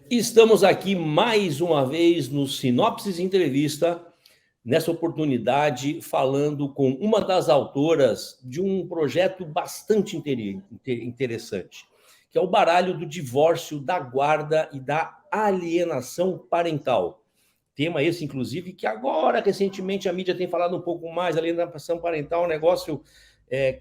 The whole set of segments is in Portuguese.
Estamos aqui mais uma vez no Sinopses Entrevista, nessa oportunidade falando com uma das autoras de um projeto bastante interessante, que é o baralho do divórcio, da guarda e da alienação parental. Tema esse, inclusive, que agora, recentemente, a mídia tem falado um pouco mais. Alienação parental é um negócio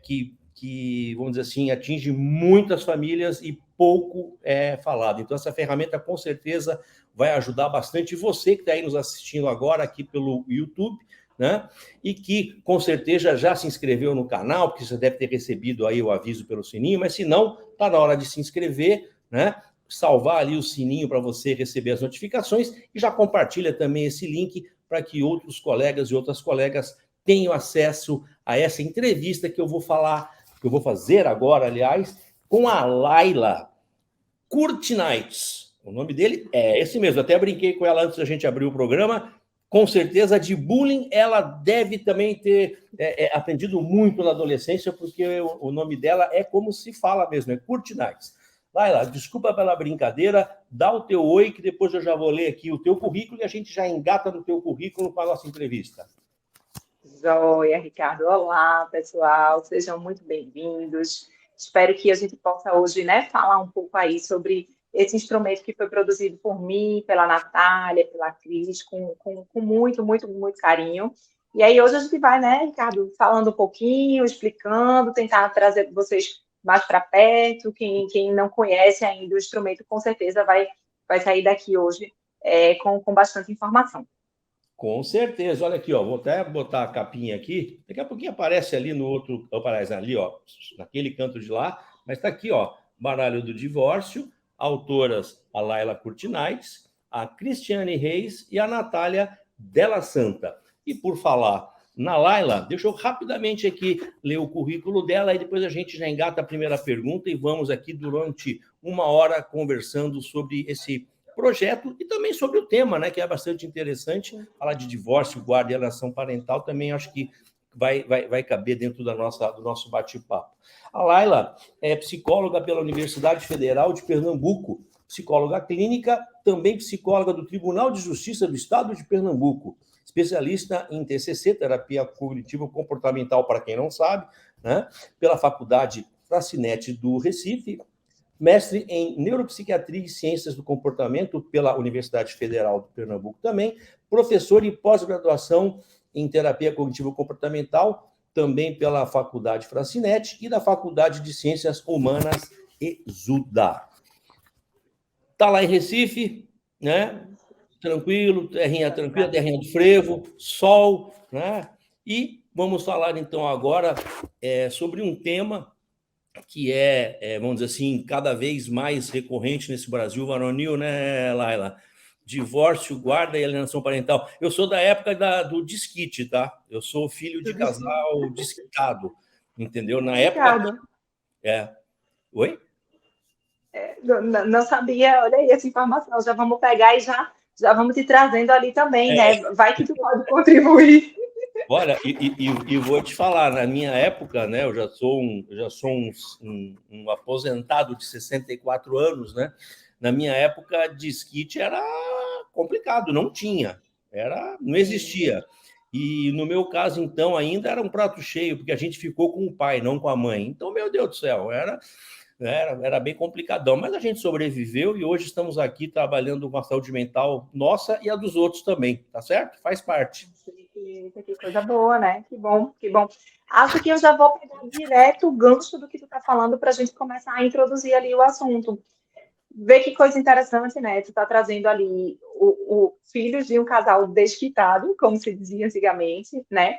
que, vamos dizer assim, atinge muitas famílias e pouco é falado. Então, essa ferramenta, com certeza, vai ajudar bastante você que está aí nos assistindo agora aqui pelo YouTube, né? E que, com certeza, já se inscreveu no canal, porque você deve ter recebido aí o aviso pelo sininho, mas se não, está na hora de se inscrever, né? Salvar ali o sininho para você receber as notificações e já compartilha também esse link para que outros colegas e outras colegas tenham acesso a essa entrevista que eu vou fazer agora, aliás, com a Laila Kurtnights. O nome dele é esse mesmo, até brinquei com ela antes da gente abrir o programa. Com certeza, de bullying, ela deve também ter aprendido muito na adolescência, porque o nome dela é como se fala mesmo, é Kurtnights. Laila, desculpa pela brincadeira, dá o teu oi, que depois eu já vou ler aqui o teu currículo e a gente já engata no teu currículo para a nossa entrevista. Joia, Ricardo. Olá, pessoal. Sejam muito bem-vindos. Espero que a gente possa hoje, falar um pouco aí sobre esse instrumento que foi produzido por mim, pela Natália, pela Cris, com muito, muito, muito carinho. E aí hoje a gente vai, Ricardo, falando um pouquinho, explicando, tentar trazer vocês mais para perto. Quem não conhece ainda o instrumento, com certeza vai sair daqui hoje com bastante informação. Com certeza. Olha aqui, ó, vou até botar a capinha aqui. Daqui a pouquinho aparece ali no outro, aparece ali, ó, naquele canto de lá, mas está aqui, ó, Baralho do Divórcio, autoras a Laila Kurtnights, a Cristiane Reis e a Natália Della Santa. E por falar na Laila, deixa eu rapidamente aqui ler o currículo dela e depois a gente já engata a primeira pergunta e vamos aqui durante uma hora conversando sobre esse projeto e também sobre o tema, né, que é bastante interessante. Falar de divórcio, guarda e alienação parental também acho que vai caber dentro do nosso bate-papo. A Laila é psicóloga pela Universidade Federal de Pernambuco, psicóloga clínica, também psicóloga do Tribunal de Justiça do Estado de Pernambuco, especialista em TCC, terapia cognitivo-comportamental, para quem não sabe, né, pela Faculdade Fracinete do Recife, mestre em Neuropsiquiatria e Ciências do Comportamento pela Universidade Federal de Pernambuco também, professor e pós-graduação em Terapia Cognitivo-Comportamental, também pela Faculdade Fracinete e da Faculdade de Ciências Humanas ESUDA. Está lá em Recife, né? Tranquilo, terrinha tranquila, terrinha do frevo, sol, né? E vamos falar, então, agora sobre um tema que vamos dizer assim, cada vez mais recorrente nesse Brasil varonil, né, Laila? Divórcio, guarda e alienação parental. Eu sou da época do disquite, tá? Eu sou filho de casal disquitado, entendeu? Na Ricardo, época... Oi? Não sabia, olha aí essa informação. Já vamos pegar e já vamos te trazendo ali também, né? Vai que tu pode contribuir. Olha, e vou te falar, na minha época, né, eu já sou um aposentado de 64 anos, né? Na minha época, disquite era complicado, não tinha, não existia. E no meu caso, então, ainda era um prato cheio, porque a gente ficou com o pai, não com a mãe. Então, meu Deus do céu, era bem complicadão, mas a gente sobreviveu e hoje estamos aqui trabalhando com a saúde mental nossa e a dos outros também, tá certo? Faz parte. Que coisa boa, né? Que bom, que bom. Acho que eu já vou pegar direto o gancho do que tu está falando para a gente começar a introduzir ali o assunto. Vê que coisa interessante, né? Tu está trazendo ali o filhos de um casal desquitado, como se dizia antigamente, né?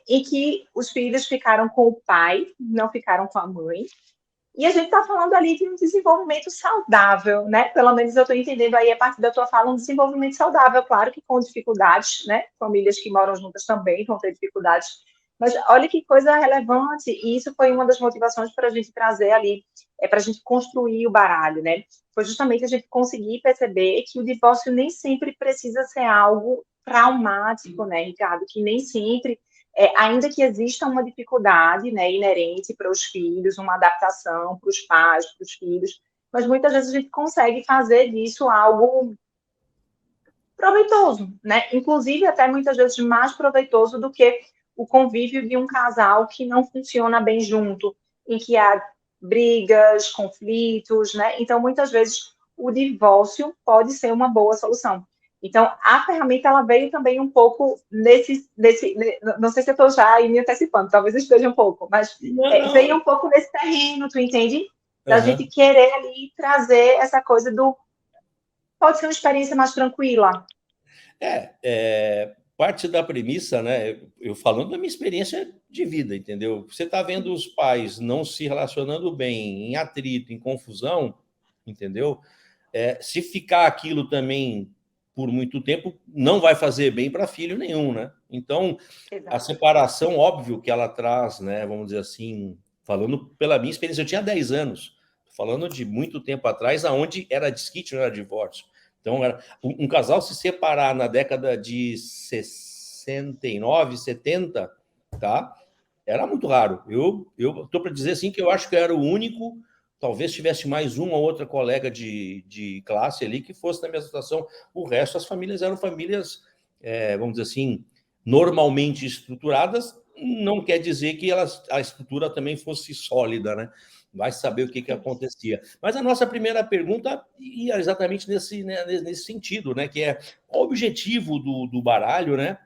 Em que os filhos ficaram com o pai, não ficaram com a mãe. E a gente está falando ali de um desenvolvimento saudável, né? Pelo menos eu estou entendendo aí, a partir da tua fala, um desenvolvimento saudável, claro que com dificuldades, né? Famílias que moram juntas também vão ter dificuldades. Mas olha que coisa relevante, e isso foi uma das motivações para a gente trazer ali, para a gente construir o baralho, né? Foi justamente a gente conseguir perceber que o divórcio nem sempre precisa ser algo traumático, né, Ricardo? Que nem sempre ainda que exista uma dificuldade, né, inerente para os filhos, uma adaptação para os pais, para os filhos, mas muitas vezes a gente consegue fazer disso algo proveitoso, né? Inclusive, até muitas vezes mais proveitoso do que o convívio de um casal que não funciona bem junto, em que há brigas, conflitos, né? Então, muitas vezes, o divórcio pode ser uma boa solução. Então, a ferramenta, ela veio também um pouco não sei se eu estou já aí me antecipando, talvez eu esteja um pouco, mas Não, veio não. um pouco nesse terreno, tu entende? Da gente Aham. querer ali trazer essa coisa do, pode ser uma experiência mais tranquila. Parte da premissa, né? Eu falando da minha experiência de vida, entendeu? Você está vendo os pais não se relacionando bem, em atrito, em confusão, entendeu? Se ficar aquilo também por muito tempo, não vai fazer bem para filho nenhum, né? Então, a Exato. separação, óbvio que ela traz, né? Vamos dizer assim, falando pela minha experiência, eu tinha 10 anos, falando de muito tempo atrás, aonde era desquite, não era divórcio. Então, era um casal se separar na década de 69, 70, tá? Era muito raro. Eu estou para dizer assim que eu acho que eu era o único, talvez tivesse mais uma ou outra colega de classe ali que fosse na minha situação. O resto, as famílias eram famílias, vamos dizer assim, normalmente estruturadas, não quer dizer que a estrutura também fosse sólida, né? Vai saber o que acontecia. Mas a nossa primeira pergunta ia exatamente nesse sentido, né? Que é qual o objetivo do baralho, né?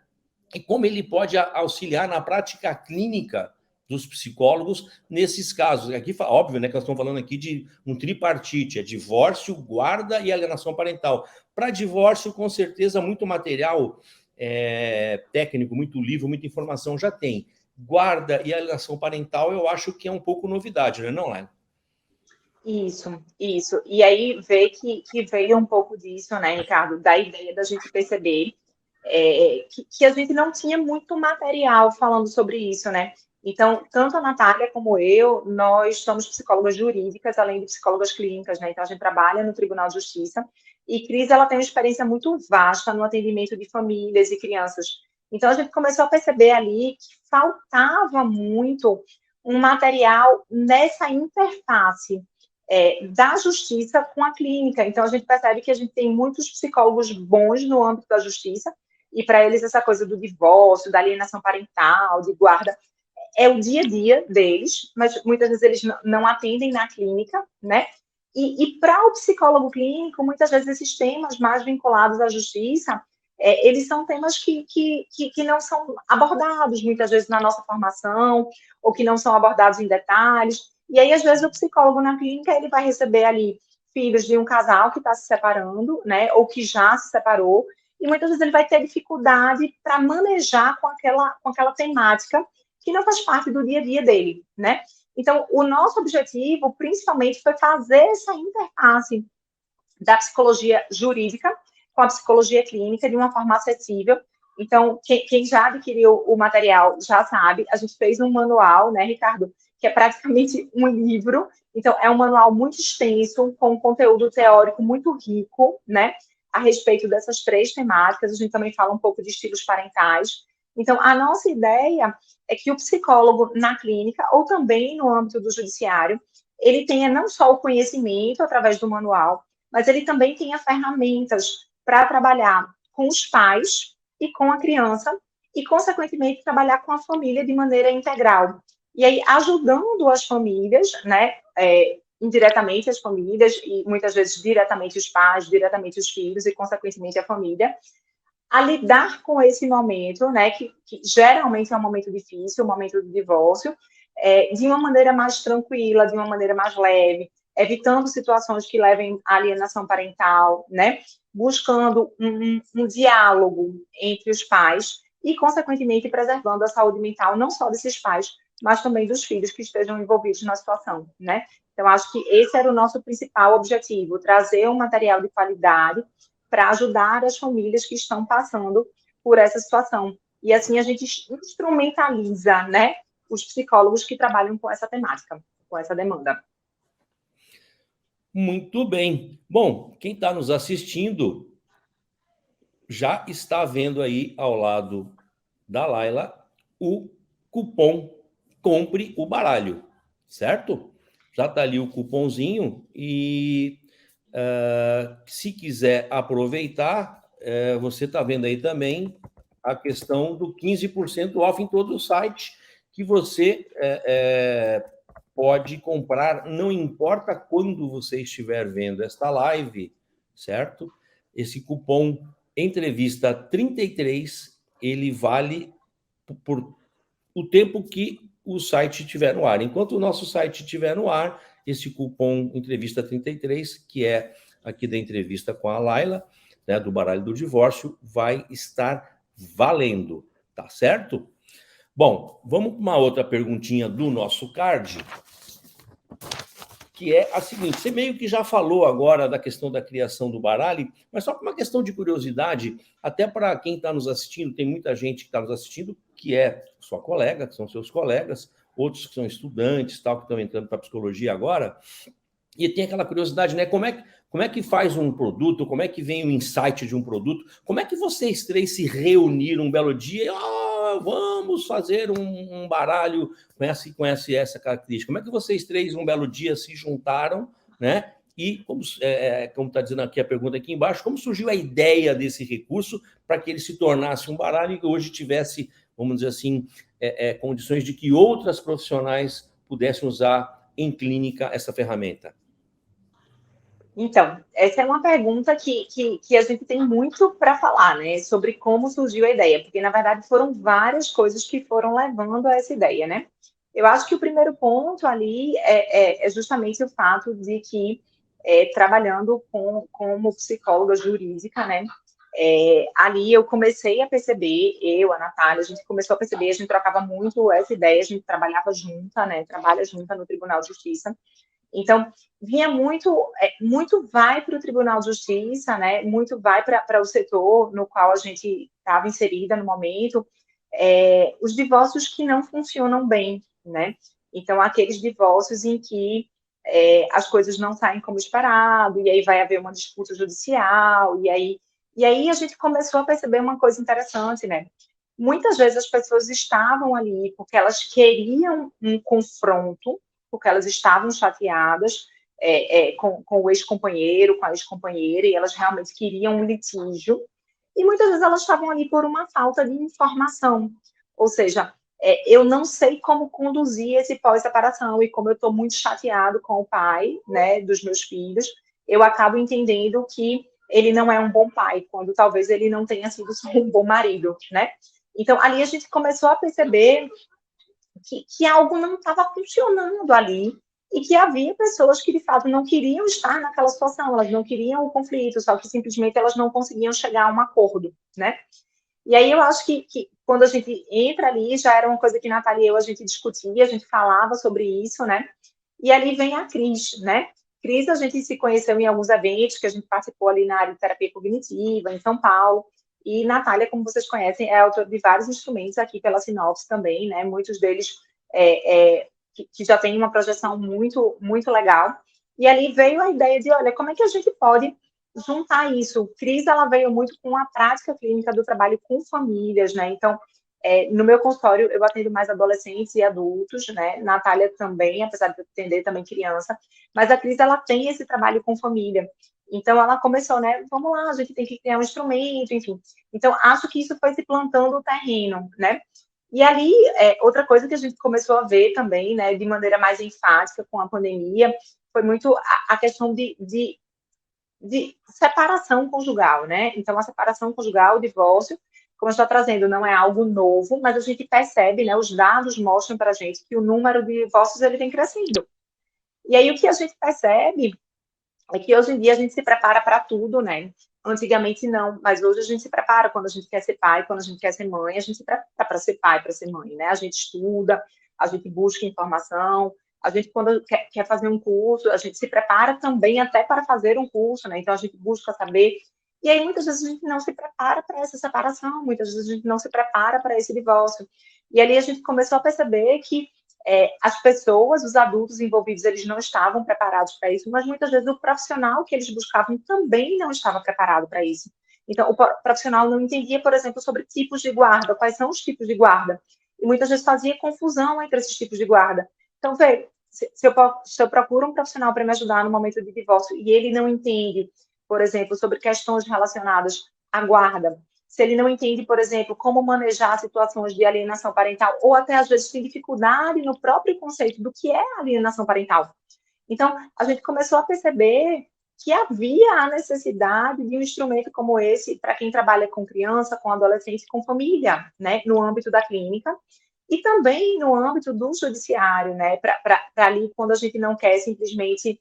E como ele pode auxiliar na prática clínica dos psicólogos nesses casos. Aqui, óbvio, né, que nós estamos falando aqui de um tripartite, é divórcio, guarda e alienação parental. Para divórcio, com certeza, muito material técnico, muito livro, muita informação já tem. Guarda e alienação parental, eu acho que é um pouco novidade, né, não, Laila? Isso, isso. E aí vê que veio um pouco disso, né, Ricardo, da ideia da gente perceber que a gente não tinha muito material falando sobre isso, né? Então, tanto a Natália como eu, nós somos psicólogas jurídicas, além de psicólogas clínicas, né? Então, a gente trabalha no Tribunal de Justiça. E Cris, ela tem uma experiência muito vasta no atendimento de famílias e crianças. Então, a gente começou a perceber ali que faltava muito um material nessa interface da justiça com a clínica. Então, a gente percebe que a gente tem muitos psicólogos bons no âmbito da justiça, e para eles essa coisa do divórcio, da alienação parental, de guarda, é o dia a dia deles, mas muitas vezes eles não atendem na clínica, né? E para o psicólogo clínico, muitas vezes esses temas mais vinculados à justiça, eles são temas que não são abordados muitas vezes na nossa formação, ou que não são abordados em detalhes. E aí, às vezes, o psicólogo na clínica, ele vai receber ali filhos de um casal que está se separando, né, ou que já se separou, e muitas vezes ele vai ter dificuldade para manejar com aquela temática que não faz parte do dia a dia dele, né? Então, o nosso objetivo, principalmente, foi fazer essa interface da psicologia jurídica com a psicologia clínica de uma forma acessível. Então, quem já adquiriu o material já sabe, a gente fez um manual, né, Ricardo, que é praticamente um livro. Então, é um manual muito extenso, com um conteúdo teórico muito rico, né, a respeito dessas três temáticas. A gente também fala um pouco de estilos parentais. Então, a nossa ideia é que o psicólogo na clínica, ou também no âmbito do judiciário, ele tenha não só o conhecimento através do manual, mas ele também tenha ferramentas para trabalhar com os pais e com a criança, e, consequentemente, trabalhar com a família de maneira integral. E aí, ajudando as famílias, né, indiretamente as famílias, e muitas vezes diretamente os pais, diretamente os filhos, e, consequentemente, a família, a lidar com esse momento, né, que geralmente é um momento difícil, um momento de divórcio, de uma maneira mais tranquila, de uma maneira mais leve, evitando situações que levem à alienação parental, né, buscando um diálogo entre os pais e, consequentemente, preservando a saúde mental não só desses pais, mas também dos filhos que estejam envolvidos na situação, né? Então, acho que esse era o nosso principal objetivo, trazer um material de qualidade para ajudar as famílias que estão passando por essa situação. E assim a gente instrumentaliza, né, os psicólogos que trabalham com essa temática, com essa demanda. Muito bem. Bom, quem está nos assistindo já está vendo aí ao lado da Laila o cupom Compre o Baralho, certo? já está ali o cupomzinho e se quiser aproveitar, você está vendo aí também a questão do 15% off em todo o site que você pode comprar, não importa quando você estiver vendo esta live, certo? Esse cupom entrevista 33, ele vale por o tempo que o site estiver no ar. Enquanto o nosso site estiver no ar, esse cupom entrevista 33, que é aqui da entrevista com a Laila, né, do Baralho do Divórcio, vai estar valendo, tá certo? Bom, vamos para uma outra perguntinha do nosso card, que é a seguinte: você meio que já falou agora da questão da criação do baralho, mas só por uma questão de curiosidade, até para quem está nos assistindo, tem muita gente que está nos assistindo que é sua colega, que são seus colegas, outros que são estudantes, tal, que estão entrando para psicologia agora, e tem aquela curiosidade, né? Como é que faz um produto? Como é que vem o insight de um produto? Como é que vocês três se reuniram um belo dia e vamos fazer um baralho com essa característica? Como é que vocês três, um belo dia, se juntaram, né? E, como está dizendo aqui a pergunta aqui embaixo, como surgiu a ideia desse recurso para que ele se tornasse um baralho e hoje tivesse, vamos dizer assim, condições de que outras profissionais pudessem usar em clínica essa ferramenta? Então, essa é uma pergunta que a gente tem muito para falar, né? Sobre como surgiu a ideia, porque, na verdade, foram várias coisas que foram levando a essa ideia, né? Eu acho que o primeiro ponto ali é justamente o fato de que, trabalhando como psicóloga jurídica, né? Ali eu comecei a perceber, a Natália, a gente começou a perceber, a gente trocava muito essa ideia, a gente trabalhava junta, né? Trabalha junta no Tribunal de Justiça. Então, vinha muito vai para o Tribunal de Justiça, né? Muito vai para o setor no qual a gente estava inserida no momento, os divórcios que não funcionam bem, né? Então, aqueles divórcios em que as coisas não saem como esperado, e aí vai haver uma disputa judicial, e aí a gente começou a perceber uma coisa interessante, né? Muitas vezes as pessoas estavam ali porque elas queriam um confronto, porque elas estavam chateadas com o ex-companheiro, com a ex-companheira, e elas realmente queriam um litígio, e muitas vezes elas estavam ali por uma falta de informação, ou seja, eu não sei como conduzir esse pós-separação, e como eu estou muito chateado com o pai, né, dos meus filhos, eu acabo entendendo que ele não é um bom pai, quando talvez ele não tenha sido um bom marido, né? Então, ali a gente começou a perceber que algo não estava funcionando ali e que havia pessoas que, de fato, não queriam estar naquela situação, elas não queriam o conflito, só que simplesmente elas não conseguiam chegar a um acordo, né? E aí eu acho que quando a gente entra ali, já era uma coisa que Natália e eu, a gente discutia, a gente falava sobre isso, né? E ali vem a Cris, né? Cris, a gente se conheceu em alguns eventos que a gente participou ali na área de terapia cognitiva, em São Paulo. E Natália, como vocês conhecem, é autora de vários instrumentos aqui pela Sinopse também, né? Muitos deles que já têm uma projeção muito, muito legal. E ali veio a ideia de, olha, como é que a gente pode juntar isso? Cris, ela veio muito com a prática clínica do trabalho com famílias, né? Então, no meu consultório, eu atendo mais adolescentes e adultos, né? Natália também, apesar de atender também criança. Mas a Cris, ela tem esse trabalho com família. Então, ela começou, né? Vamos lá, a gente tem que criar um instrumento, enfim. Então, acho que isso foi se plantando o terreno, né? E ali, outra coisa que a gente começou a ver também, né, de maneira mais enfática com a pandemia, foi muito a questão de separação conjugal, né? Então, a separação conjugal, o divórcio, como eu estou trazendo, não é algo novo, mas a gente percebe, né, os dados mostram para a gente que o número de divórcios ele tem crescido. E aí, o que a gente percebe é que hoje em dia a gente se prepara para tudo, né? Antigamente não, mas hoje a gente se prepara quando a gente quer ser pai, quando a gente quer ser mãe, a gente se prepara para ser pai, para ser mãe, né? A gente estuda, a gente busca informação, a gente quando quer fazer um curso, a gente se prepara também até para fazer um curso, né? Então a gente busca saber. E aí muitas vezes a gente não se prepara para essa separação, muitas vezes a gente não se prepara para esse divórcio. E ali a gente começou a perceber que as pessoas, os adultos envolvidos, eles não estavam preparados para isso, mas muitas vezes o profissional que eles buscavam também não estava preparado para isso. Então, o profissional não entendia, por exemplo, sobre tipos de guarda, quais são os tipos de guarda, e muitas vezes fazia confusão entre esses tipos de guarda. Então, se eu procuro um profissional para me ajudar no momento de divórcio e ele não entende, por exemplo, sobre questões relacionadas à guarda, se ele não entende, por exemplo, como manejar situações de alienação parental, ou até às vezes tem dificuldade no próprio conceito do que é alienação parental. Então, a gente começou a perceber que havia a necessidade de um instrumento como esse para quem trabalha com criança, com adolescente, com família, né, no âmbito da clínica, e também no âmbito do judiciário, né, para ali, quando a gente não quer simplesmente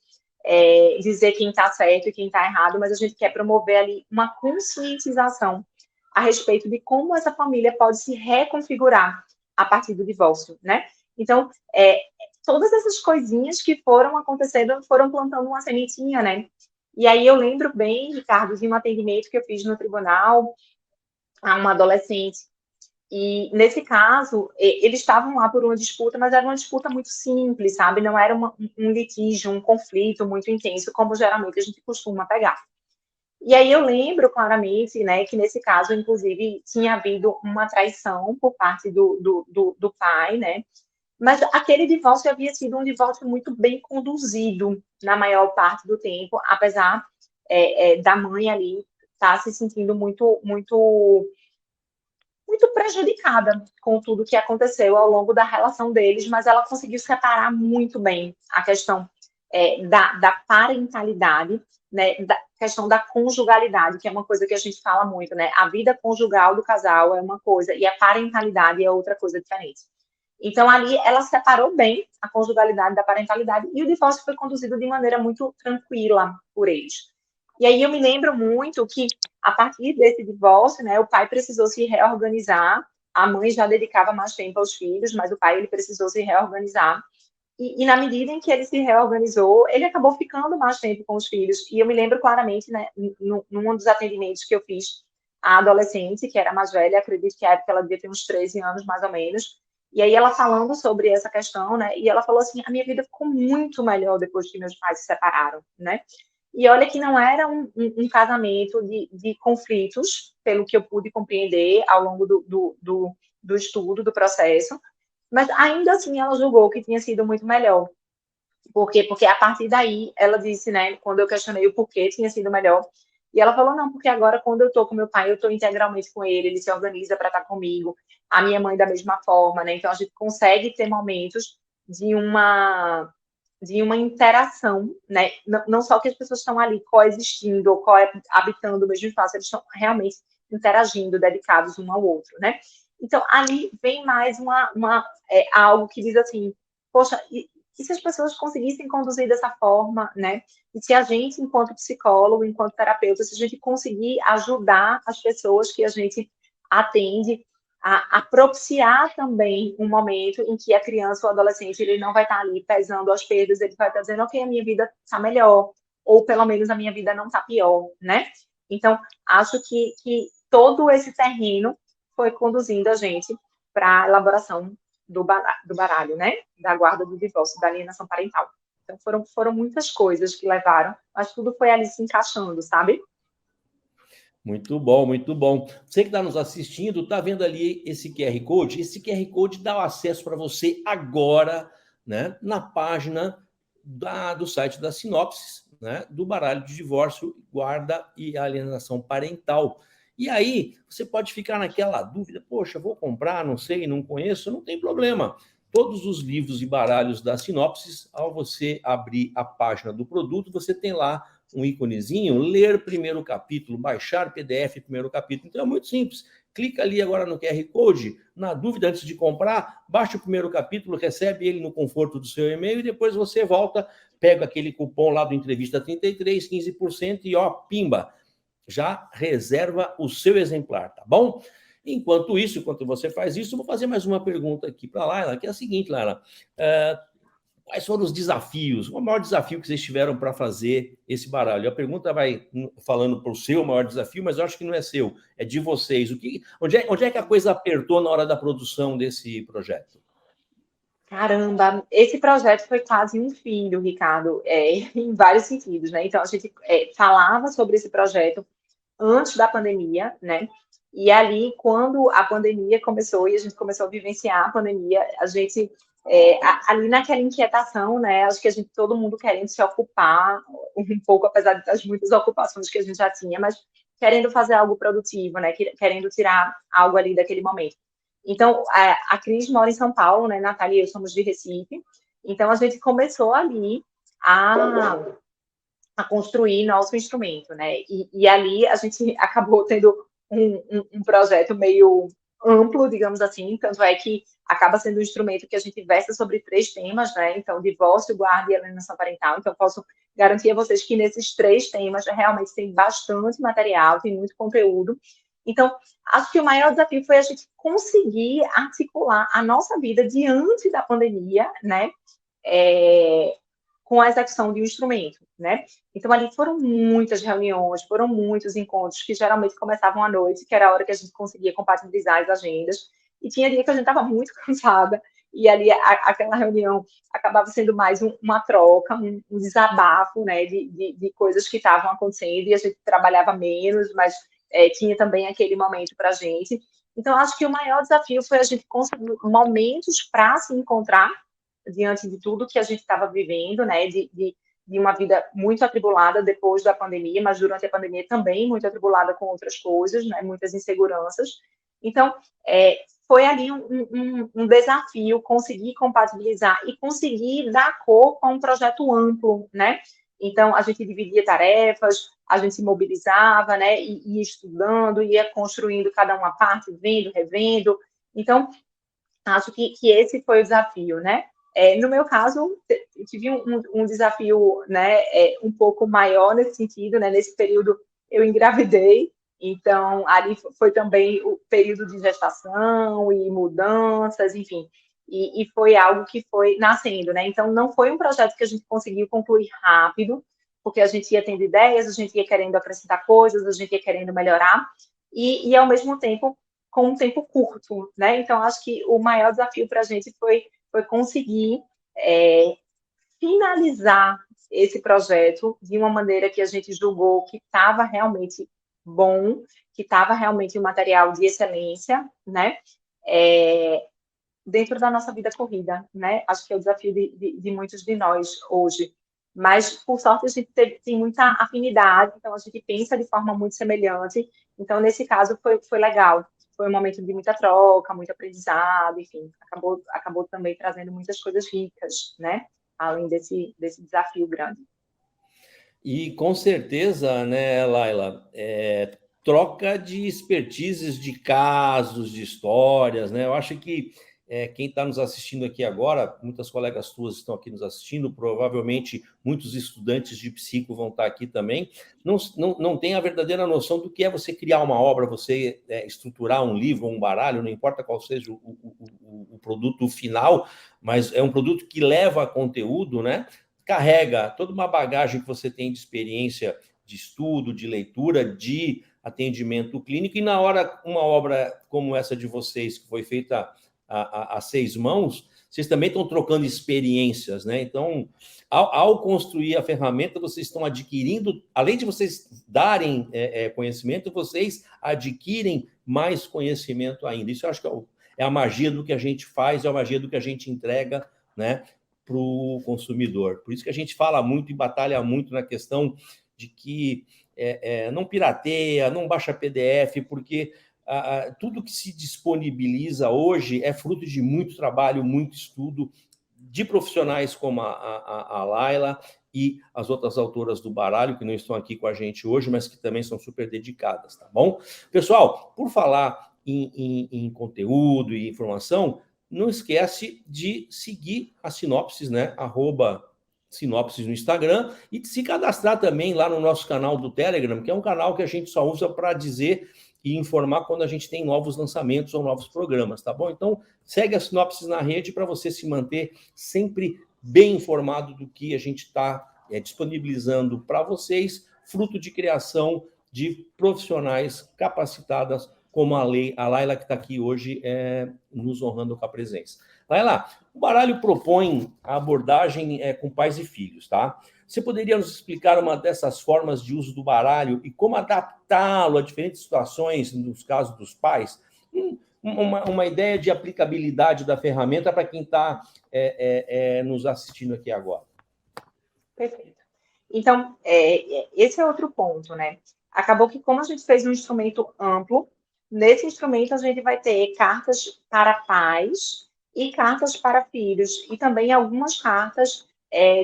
dizer quem está certo e quem está errado, mas a gente quer promover ali uma conscientização a respeito de como essa família pode se reconfigurar a partir do divórcio, né? Então, todas essas coisinhas que foram acontecendo, foram plantando uma sementinha, né? E aí eu lembro bem, Ricardo, de um atendimento que eu fiz no tribunal a uma adolescente. E, nesse caso, eles estavam lá por uma disputa, mas era uma disputa muito simples, sabe? Não era um litígio, um conflito muito intenso, como geralmente a gente costuma pegar. E aí eu lembro claramente, né, que nesse caso, inclusive, tinha havido uma traição por parte do pai, né? Mas aquele divórcio havia sido um divórcio muito bem conduzido na maior parte do tempo, apesar da mãe ali estar se sentindo muito, muito, muito prejudicada com tudo que aconteceu ao longo da relação deles, mas ela conseguiu separar muito bem a questão da parentalidade, né, da questão da conjugalidade, que é uma coisa que a gente fala muito, né? A vida conjugal do casal é uma coisa e a parentalidade é outra coisa diferente. Então, ali, ela separou bem a conjugalidade da parentalidade e o divórcio foi conduzido de maneira muito tranquila por eles. E aí eu me lembro muito que, a partir desse divórcio, né, o pai precisou se reorganizar, a mãe já dedicava mais tempo aos filhos, mas o pai ele precisou se reorganizar. E na medida em que ele se reorganizou, ele acabou ficando mais tempo com os filhos. E eu me lembro claramente, né, num dos atendimentos que eu fiz à adolescente, que era mais velha, acredito que à época ela devia ter uns 13 anos, mais ou menos, e aí ela falando sobre essa questão, né, e ela falou assim, a minha vida ficou muito melhor depois que meus pais se separaram, né, e olha que não era um casamento de conflitos, pelo que eu pude compreender ao longo do estudo, do processo, mas ainda assim ela julgou que tinha sido muito melhor. Por quê? Porque a partir daí, ela disse, né, quando eu questionei o porquê tinha sido melhor, e ela falou, não, porque agora quando eu tô com meu pai, eu tô integralmente com ele, ele se organiza para estar comigo, a minha mãe da mesma forma, né, então a gente consegue ter momentos de uma interação, né, não só que as pessoas estão ali coexistindo ou habitando o mesmo espaço, eles estão realmente interagindo, dedicados um ao outro, né. Então, ali vem mais algo que diz assim, poxa, e se as pessoas conseguissem conduzir dessa forma, né? E se a gente, enquanto psicólogo, enquanto terapeuta, se a gente conseguir ajudar as pessoas que a gente atende a propiciar também um momento em que a criança ou adolescente ele não vai estar ali pesando as perdas, ele vai estar dizendo, ok, a minha vida está melhor, ou pelo menos a minha vida não está pior, né? Então, acho que todo esse terreno foi conduzindo a gente para a elaboração do baralho, né? Da guarda do divórcio, da alienação parental. Então, foram muitas coisas que levaram, mas tudo foi ali se encaixando, sabe? Muito bom, muito bom. Você que está nos assistindo, está vendo ali esse QR Code? Esse QR Code dá o acesso para você agora, né, na página do site da Sinopsis, né, do baralho de divórcio, guarda e alienação parental. E aí, você pode ficar naquela dúvida, poxa, vou comprar, não sei, não conheço, não tem problema. Todos os livros e baralhos da Sinopsis, ao você abrir a página do produto, você tem lá um íconezinho, ler primeiro capítulo, baixar PDF primeiro capítulo. Então é muito simples. Clica ali agora no QR Code, na dúvida antes de comprar, baixa o primeiro capítulo, recebe ele no conforto do seu e-mail e depois você volta, pega aquele cupom lá do Entrevista 33, 15% e ó, pimba, já reserva o seu exemplar, tá bom? Enquanto você faz isso, eu vou fazer mais uma pergunta aqui para a Laila, que é a seguinte, Laila, quais foram os desafios? Qual o maior desafio que vocês tiveram para fazer esse baralho? A pergunta vai falando para o seu maior desafio, mas eu acho que não é seu, é de vocês. Onde é que a coisa apertou na hora da produção desse projeto? Caramba, esse projeto foi quase um filho, Ricardo, em vários sentidos, né? Então, a gente falava sobre esse projeto antes da pandemia, né? E ali, quando a pandemia começou e a gente começou a vivenciar a pandemia, a gente ali naquela inquietação, né? Acho que todo mundo querendo se ocupar um pouco, apesar das muitas ocupações que a gente já tinha, mas querendo fazer algo produtivo, né? Querendo tirar algo ali daquele momento. Então, a Cris mora em São Paulo, né? Natália e eu somos de Recife. Então, a gente começou ali a construir nosso instrumento, né? E ali a gente acabou tendo um projeto meio amplo, digamos assim, tanto é que acaba sendo um instrumento que a gente versa sobre 3 temas, né? Então, divórcio, guarda e alienação parental. Então, posso garantir a vocês que nesses 3 temas realmente tem bastante material, tem muito conteúdo. Então, acho que o maior desafio foi a gente conseguir articular a nossa vida diante da pandemia, né? Com a execução de um instrumento, né? Então, ali foram muitas reuniões, foram muitos encontros que geralmente começavam à noite, que era a hora que a gente conseguia compatibilizar as agendas, e tinha dia que a gente estava muito cansada, e ali aquela reunião acabava sendo mais uma troca, um desabafo, né, de coisas que estavam acontecendo, e a gente trabalhava menos, mas tinha também aquele momento para a gente. Então, acho que o maior desafio foi a gente conseguir momentos para se encontrar, diante de tudo que a gente estava vivendo, né, de uma vida muito atribulada depois da pandemia, mas durante a pandemia também muito atribulada com outras coisas, né, muitas inseguranças. Então, foi ali um desafio conseguir compatibilizar e conseguir dar cor a um projeto amplo, né? Então, a gente dividia tarefas, a gente se mobilizava, né, e ia estudando, ia construindo cada uma parte, vendo, revendo. Então, acho que esse foi o desafio, né? No meu caso, eu tive um desafio, né, um pouco maior nesse sentido, né? Nesse período, eu engravidei, então ali foi também o período de gestação e mudanças, enfim, e foi algo que foi nascendo, né? Então, não foi um projeto que a gente conseguiu concluir rápido, porque a gente ia tendo ideias, a gente ia querendo acrescentar coisas, a gente ia querendo melhorar, e ao mesmo tempo com um tempo curto, né? Então, acho que o maior desafio para a gente foi conseguir finalizar esse projeto de uma maneira que a gente julgou que estava realmente bom, que estava realmente um material de excelência, né? Dentro da nossa vida corrida, né? Acho que é o desafio de muitos de nós hoje. Mas, por sorte, a gente tem muita afinidade, então a gente pensa de forma muito semelhante. Então, nesse caso, foi legal. Foi um momento de muita troca, muito aprendizado, enfim, acabou também trazendo muitas coisas ricas, né? Além desse desafio grande. E com certeza, né, Laila, troca de expertises, de casos, de histórias, né? Eu acho que quem está nos assistindo aqui agora, muitas colegas tuas estão aqui nos assistindo, provavelmente muitos estudantes de psico vão estar aqui também, não tem a verdadeira noção do que é você criar uma obra, você estruturar um livro, um baralho, não importa qual seja o produto final, mas é um produto que leva conteúdo, né? Carrega toda uma bagagem que você tem de experiência de estudo, de leitura, de atendimento clínico, e na hora, uma obra como essa de vocês, que foi feita a 6 mãos, vocês também estão trocando experiências, né? Então, ao construir a ferramenta, vocês estão adquirindo, além de vocês darem conhecimento, vocês adquirem mais conhecimento ainda. Isso eu acho que é a magia do que a gente faz, é a magia do que a gente entrega, né, para o consumidor. Por isso que a gente fala muito e batalha muito na questão de que não pirateia, não baixa PDF, porque tudo que se disponibiliza hoje é fruto de muito trabalho, muito estudo de profissionais como a Laila e as outras autoras do baralho, que não estão aqui com a gente hoje, mas que também são super dedicadas, tá bom? Pessoal, por falar em conteúdo e informação, não esquece de seguir a Sinopses, né? @Sinopses no Instagram, e de se cadastrar também lá no nosso canal do Telegram, que é um canal que a gente só usa para dizer e informar quando a gente tem novos lançamentos ou novos programas, tá bom? Então, segue a Sinopses na rede para você se manter sempre bem informado do que a gente está disponibilizando para vocês, fruto de criação de profissionais capacitadas como a Laila, que está aqui hoje, nos honrando com a presença. Laila, o baralho propõe a abordagem com pais e filhos, tá? Você poderia nos explicar uma dessas formas de uso do baralho e como adaptá-lo a diferentes situações, nos casos dos pais? uma ideia de aplicabilidade da ferramenta para quem está nos assistindo aqui agora. Perfeito. Então, esse é outro ponto, né? Acabou que, como a gente fez um instrumento amplo, nesse instrumento a gente vai ter cartas para pais e cartas para filhos, e também algumas cartas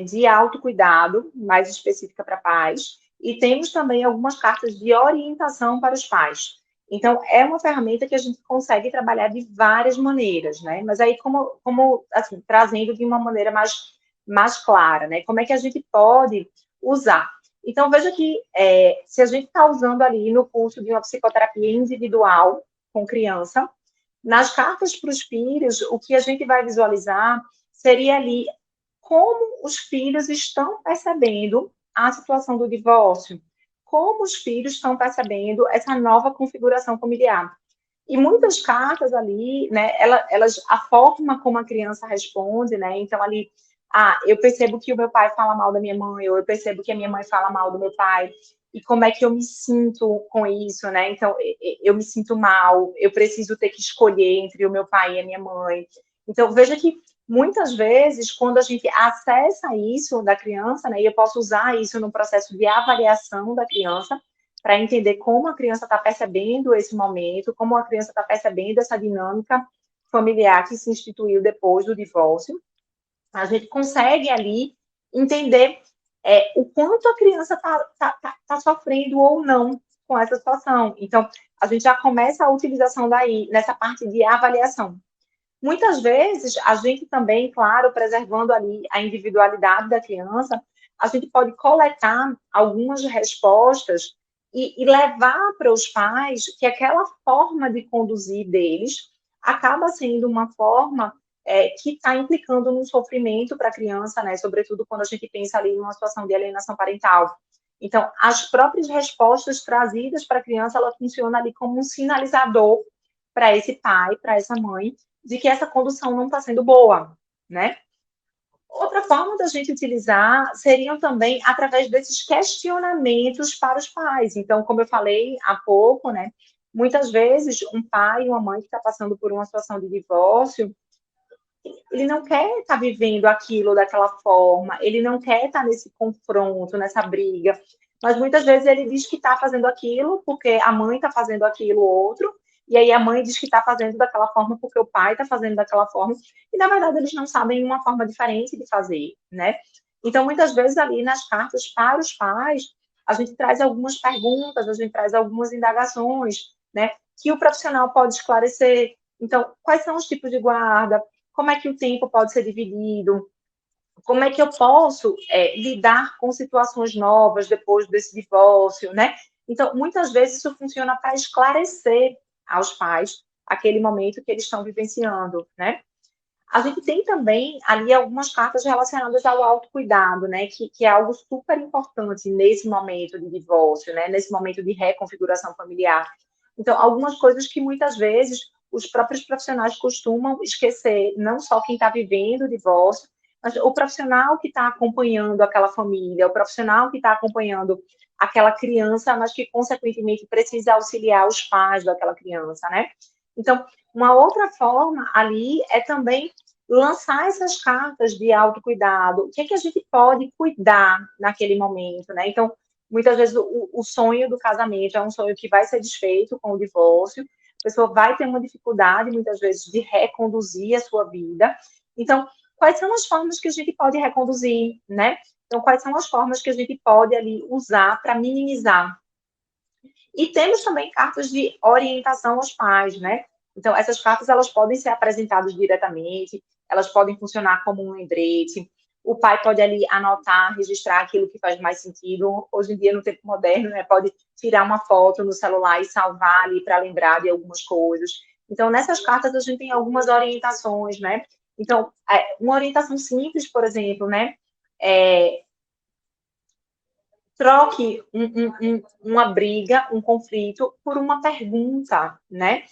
de autocuidado, mais específica para pais, e temos também algumas cartas de orientação para os pais. Então, é uma ferramenta que a gente consegue trabalhar de várias maneiras, né? Mas aí, como assim, trazendo de uma maneira mais clara, né? Como é que a gente pode usar? Então, veja que se a gente está usando ali no curso de uma psicoterapia individual com criança, nas cartas para os filhos, o que a gente vai visualizar seria ali como os filhos estão percebendo a situação do divórcio, como os filhos estão percebendo essa nova configuração familiar. E muitas cartas ali, né, elas, a forma como a criança responde, né, então ali, eu percebo que o meu pai fala mal da minha mãe, ou eu percebo que a minha mãe fala mal do meu pai, e como é que eu me sinto com isso, né, então eu me sinto mal, eu preciso ter que escolher entre o meu pai e a minha mãe. Então, veja que muitas vezes, quando a gente acessa isso da criança, né, e eu posso usar isso no processo de avaliação da criança, para entender como a criança está percebendo esse momento, como a criança está percebendo essa dinâmica familiar que se instituiu depois do divórcio, a gente consegue ali entender o quanto a criança tá sofrendo ou não com essa situação. Então, a gente já começa a utilização daí, nessa parte de avaliação. Muitas vezes, a gente também, claro, preservando ali a individualidade da criança, a gente pode coletar algumas respostas e levar para os pais que aquela forma de conduzir deles acaba sendo uma forma que está implicando num sofrimento para a criança, né? Sobretudo quando a gente pensa ali numa situação de alienação parental. Então, as próprias respostas trazidas para a criança, ela funciona ali como um sinalizador para esse pai, para essa mãe, de que essa condução não está sendo boa, né? Outra forma da gente utilizar seriam também através desses questionamentos para os pais. Então, como eu falei há pouco, né? Muitas vezes, um pai e uma mãe que está passando por uma situação de divórcio, ele não quer estar vivendo aquilo daquela forma, ele não quer estar nesse confronto, nessa briga, mas muitas vezes ele diz que está fazendo aquilo porque a mãe está fazendo aquilo outro, e aí a mãe diz que está fazendo daquela forma porque o pai está fazendo daquela forma, e na verdade eles não sabem uma forma diferente de fazer, né? Então, muitas vezes ali nas cartas para os pais, a gente traz algumas perguntas, a gente traz algumas indagações, né? Que o profissional pode esclarecer. Então, quais são os tipos de guarda? Como é que o tempo pode ser dividido? Como é que eu posso lidar com situações novas depois desse divórcio, né? Então, muitas vezes isso funciona para esclarecer aos pais aquele momento que eles estão vivenciando, né? A gente tem também ali algumas cartas relacionadas ao autocuidado, né? Que é algo super importante nesse momento de divórcio, né? Nesse momento de reconfiguração familiar. Então, algumas coisas que muitas vezes os próprios profissionais costumam esquecer, não só quem está vivendo o divórcio, mas o profissional que está acompanhando aquela família, o profissional que está acompanhando aquela criança, mas que, consequentemente, precisa auxiliar os pais daquela criança, né? Então, uma outra forma ali é também lançar essas cartas de autocuidado. O que é que a gente pode cuidar naquele momento, né? Então, muitas vezes o sonho do casamento é um sonho que vai ser desfeito com o divórcio, a pessoa vai ter uma dificuldade, muitas vezes, de reconduzir a sua vida. Então, quais são as formas que a gente pode reconduzir, né? Então, quais são as formas que a gente pode ali usar para minimizar? E temos também cartas de orientação aos pais, né? Então, essas cartas, elas podem ser apresentadas diretamente, elas podem funcionar como um lembrete, o pai pode ali anotar, registrar aquilo que faz mais sentido. Hoje em dia, no tempo moderno, né, pode tirar uma foto no celular e salvar ali para lembrar de algumas coisas. Então, nessas cartas, a gente tem algumas orientações, né? Então, uma orientação simples, por exemplo, né? Troque uma briga, um conflito, por uma pergunta, né?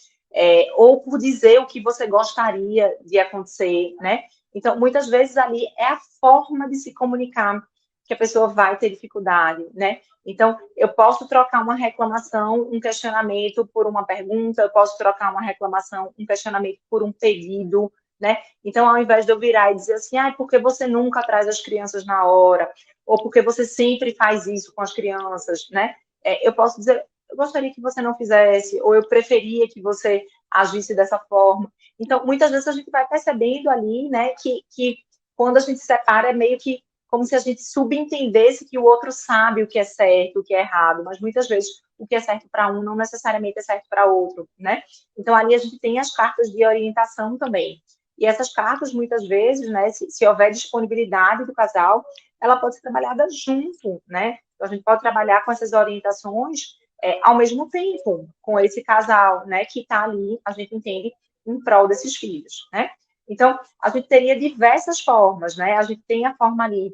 Ou por dizer o que você gostaria de acontecer, né? Então, muitas vezes ali é a forma de se comunicar. que a pessoa vai ter dificuldade, né? Então, eu posso trocar uma reclamação, um questionamento por uma pergunta, eu posso trocar uma reclamação, um questionamento por um pedido, né? Então, ao invés de eu virar e dizer assim, por que você nunca traz as crianças na hora? Ou porque você sempre faz isso com as crianças, né? Eu posso dizer, eu gostaria que você não fizesse, ou eu preferia que você agisse dessa forma. Então, muitas vezes a gente vai percebendo ali, né, que quando a gente se separa é meio que como se a gente subentendesse que o outro sabe o que é certo, o que é errado, mas muitas vezes o que é certo para um não necessariamente é certo para outro, né? Então, ali a gente tem as cartas de orientação também. E essas cartas, muitas vezes, né, se houver disponibilidade do casal, ela pode ser trabalhada junto, né? Então, a gente pode trabalhar com essas orientações ao mesmo tempo, com esse casal, né, que está ali, a gente entende, em prol desses filhos, né? Então, a gente teria diversas formas, né? A gente tem a forma ali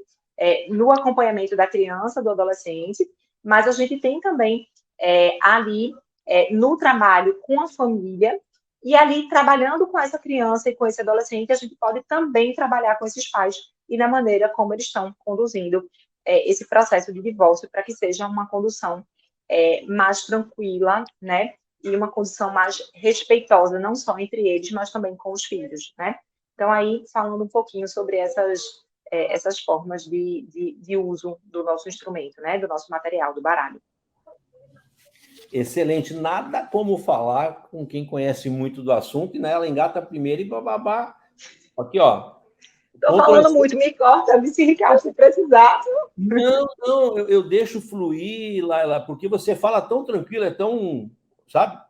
no acompanhamento da criança, do adolescente, mas a gente tem também ali no trabalho com a família, e ali, trabalhando com essa criança e com esse adolescente, a gente pode também trabalhar com esses pais e na maneira como eles estão conduzindo esse processo de divórcio para que seja uma condução mais tranquila, né? E uma condução mais respeitosa, não só entre eles, mas também com os filhos, né? Então, aí, falando um pouquinho sobre essas formas de uso do nosso instrumento, né? Do nosso material, do baralho. Excelente. Nada como falar com quem conhece muito do assunto, e né, ela engata primeiro e bababá. Aqui, ó. Estou falando muito, me corta, Vici Ricardo, se precisar. Não, eu deixo fluir lá, porque você fala tão tranquilo, é tão, sabe,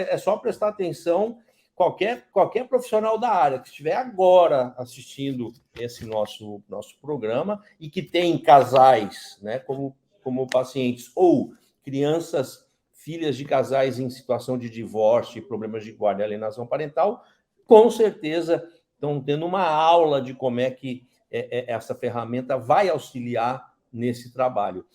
é só prestar atenção. Qualquer profissional da área que estiver agora assistindo esse nosso programa e que tem casais, né, como pacientes, ou crianças, filhas de casais em situação de divórcio e problemas de guarda e alienação parental, com certeza estão tendo uma aula de como é que essa ferramenta vai auxiliar nesse trabalho.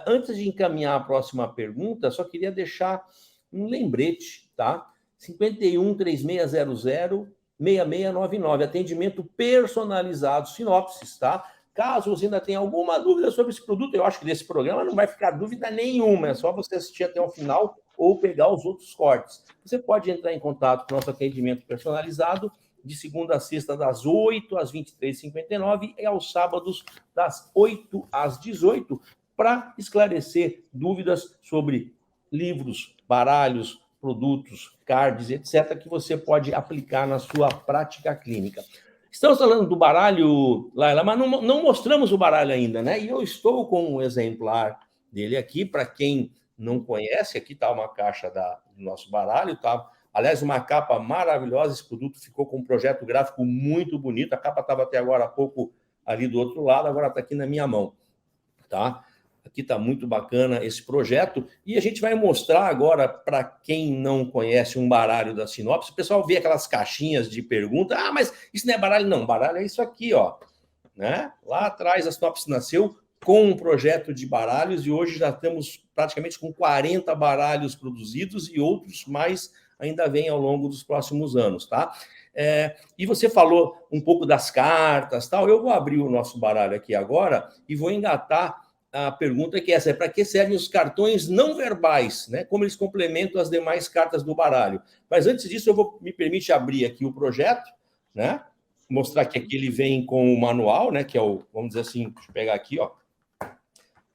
Antes de encaminhar a próxima pergunta, só queria deixar um lembrete, tá? 51-3600-6699, atendimento personalizado, sinopses, tá? Caso você ainda tenha alguma dúvida sobre esse produto, eu acho que desse programa não vai ficar dúvida nenhuma, é só você assistir até o final ou pegar os outros cortes. Você pode entrar em contato com o nosso atendimento personalizado de segunda a sexta, das 8 às 23h59 e aos sábados, das 8 às 18, para esclarecer dúvidas sobre livros, baralhos, produtos, cards, etc., que você pode aplicar na sua prática clínica. Estamos falando do baralho, Laila, mas não mostramos o baralho ainda, né? E eu estou com um exemplar dele aqui, para quem não conhece, aqui está uma caixa do nosso baralho, tá? Aliás, uma capa maravilhosa, esse produto ficou com um projeto gráfico muito bonito, a capa estava até agora há pouco ali do outro lado, agora está aqui na minha mão, tá? Aqui está muito bacana esse projeto, e a gente vai mostrar agora, para quem não conhece um baralho da Sinopse, o pessoal vê aquelas caixinhas de pergunta, mas isso não é baralho? Não, baralho é isso aqui, ó, né? Lá atrás a Sinopse nasceu com um projeto de baralhos, e hoje já estamos praticamente com 40 baralhos produzidos, e outros mais ainda vem ao longo dos próximos anos, tá? E você falou um pouco das cartas, tal. Eu vou abrir o nosso baralho aqui agora e vou engatar a pergunta que é essa: para que servem os cartões não verbais, né? Como eles complementam as demais cartas do baralho. Mas antes disso, me permite abrir aqui o projeto, né? Mostrar que aqui ele vem com o manual, né? Que é vamos dizer assim, deixa eu pegar aqui, ó.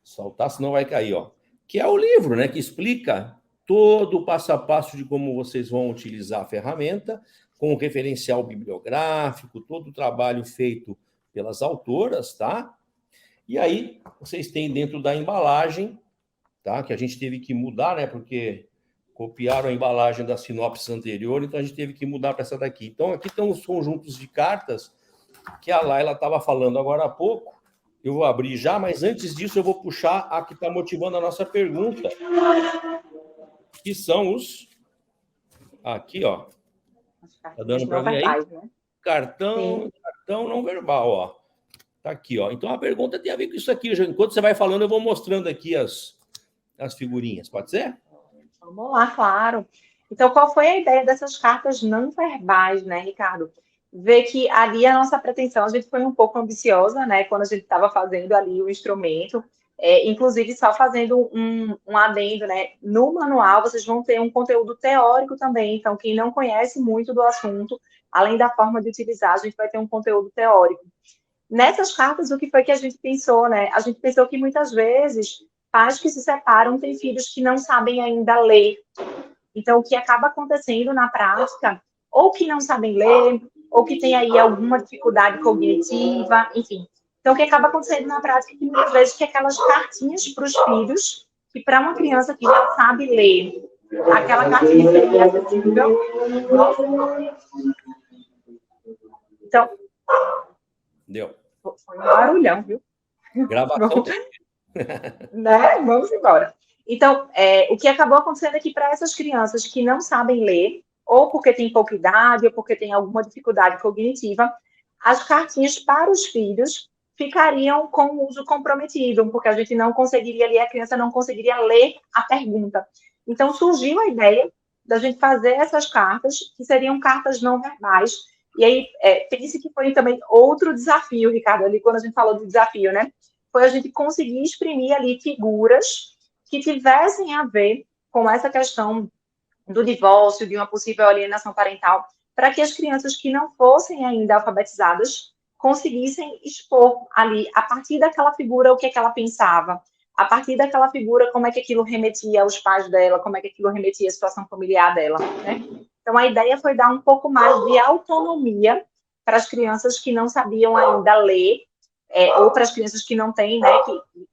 Soltar, senão vai cair, ó. Que é o livro, né? Que explica todo o passo a passo de como vocês vão utilizar a ferramenta, com o referencial bibliográfico, todo o trabalho feito pelas autoras, tá? E aí, vocês têm dentro da embalagem, tá? Que a gente teve que mudar, né? Porque copiaram a embalagem da sinopse anterior, então a gente teve que mudar para essa daqui. Então, aqui estão os conjuntos de cartas que a Laila estava falando agora há pouco. Eu vou abrir já, mas antes disso eu vou puxar a que está motivando a nossa pergunta, que são os... Aqui, ó. Tá dando para ver aí? Né? Cartão não verbal, ó. Tá aqui, ó. Então a pergunta tem a ver com isso aqui. Enquanto você vai falando, eu vou mostrando aqui as figurinhas. Pode ser? Vamos lá, claro. Então, qual foi a ideia dessas cartas não verbais, né, Ricardo? ver que ali a nossa pretensão, a gente foi um pouco ambiciosa, né, quando a gente estava fazendo ali o instrumento, inclusive só fazendo um adendo, né, no manual vocês vão ter um conteúdo teórico também, então quem não conhece muito do assunto, além da forma de utilizar, a gente vai ter um conteúdo teórico. Nessas cartas, o que foi que a gente pensou, né? A gente pensou que muitas vezes pais que se separam têm filhos que não sabem ainda ler. Então, o que acaba acontecendo na prática, ou que não sabem ler, ou que tem aí alguma dificuldade cognitiva, enfim. Então, o que acaba acontecendo na prática é que muitas vezes que aquelas cartinhas para os filhos, que para uma criança que já sabe ler, aquela cartinha seria acessível. Então, Deu. foi um barulhão, viu? Gravação tem. Né? Vamos embora. Então, o que acabou acontecendo é que para essas crianças que não sabem ler, ou porque têm pouca idade, ou porque têm alguma dificuldade cognitiva, as cartinhas para os filhos ficariam com o uso comprometido, porque a gente não conseguiria ler, a criança não conseguiria ler a pergunta. Então, surgiu a ideia da gente fazer essas cartas, que seriam cartas não verbais. E aí, pense que foi também outro desafio, Ricardo, ali quando a gente falou de desafio, né? Foi a gente conseguir exprimir ali figuras que tivessem a ver com essa questão do divórcio, de uma possível alienação parental, para que as crianças que não fossem ainda alfabetizadas conseguissem expor ali, a partir daquela figura, o que é que ela pensava, a partir daquela figura, como é que aquilo remetia aos pais dela, como é que aquilo remetia à situação familiar dela, né? Então, a ideia foi dar um pouco mais de autonomia para as crianças que não sabiam ainda ler, ou para as crianças que não têm, né,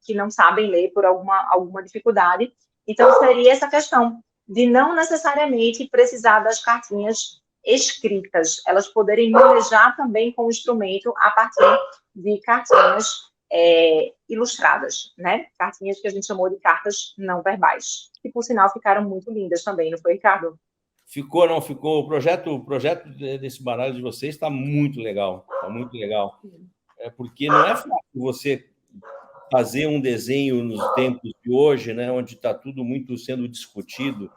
que não sabem ler por alguma dificuldade. Então, seria essa questão de não necessariamente precisar das cartinhas escritas, elas poderem manejar também com o instrumento a partir de cartinhas ilustradas, né? Cartinhas que a gente chamou de cartas não verbais, que, por sinal, ficaram muito lindas também, não foi, Ricardo? Ficou, não ficou. O projeto desse baralho de vocês está muito legal. Está muito legal. Porque não é fácil você fazer um desenho nos tempos de hoje, né, onde está tudo muito sendo discutido,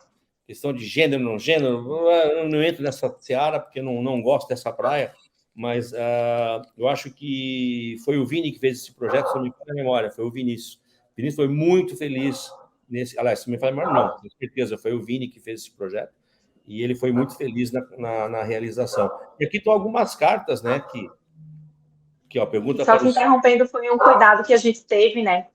questão de gênero, não gênero, eu não entro nessa seara porque não gosto dessa praia, mas eu acho que foi o Vini que fez esse projeto, se não me falha a memória, foi o Vinícius. O Vinícius foi muito feliz nesse... Aliás, se me falha a memória, não, com certeza, foi o Vini que fez esse projeto, e ele foi muito feliz na realização. E aqui estão algumas cartas, né, que ó, pergunta Só para que os... interrompendo foi um cuidado que a gente teve, né,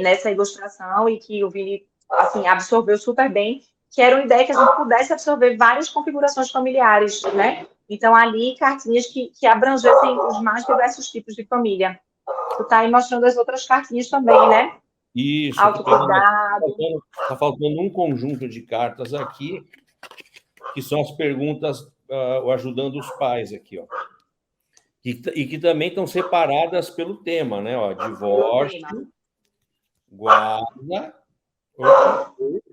nessa ilustração e que o Vini, assim, absorveu super bem, que era uma ideia que a gente pudesse absorver várias configurações familiares, né? Então, ali, cartinhas que abrangessem os mais diversos tipos de família. Tu tá aí mostrando as outras cartinhas também, né? Isso, aqui Autocuidado. está faltando um conjunto de cartas aqui, que são as perguntas ajudando os pais aqui, ó. E que também estão separadas pelo tema, né? Ó, divórcio, guarda,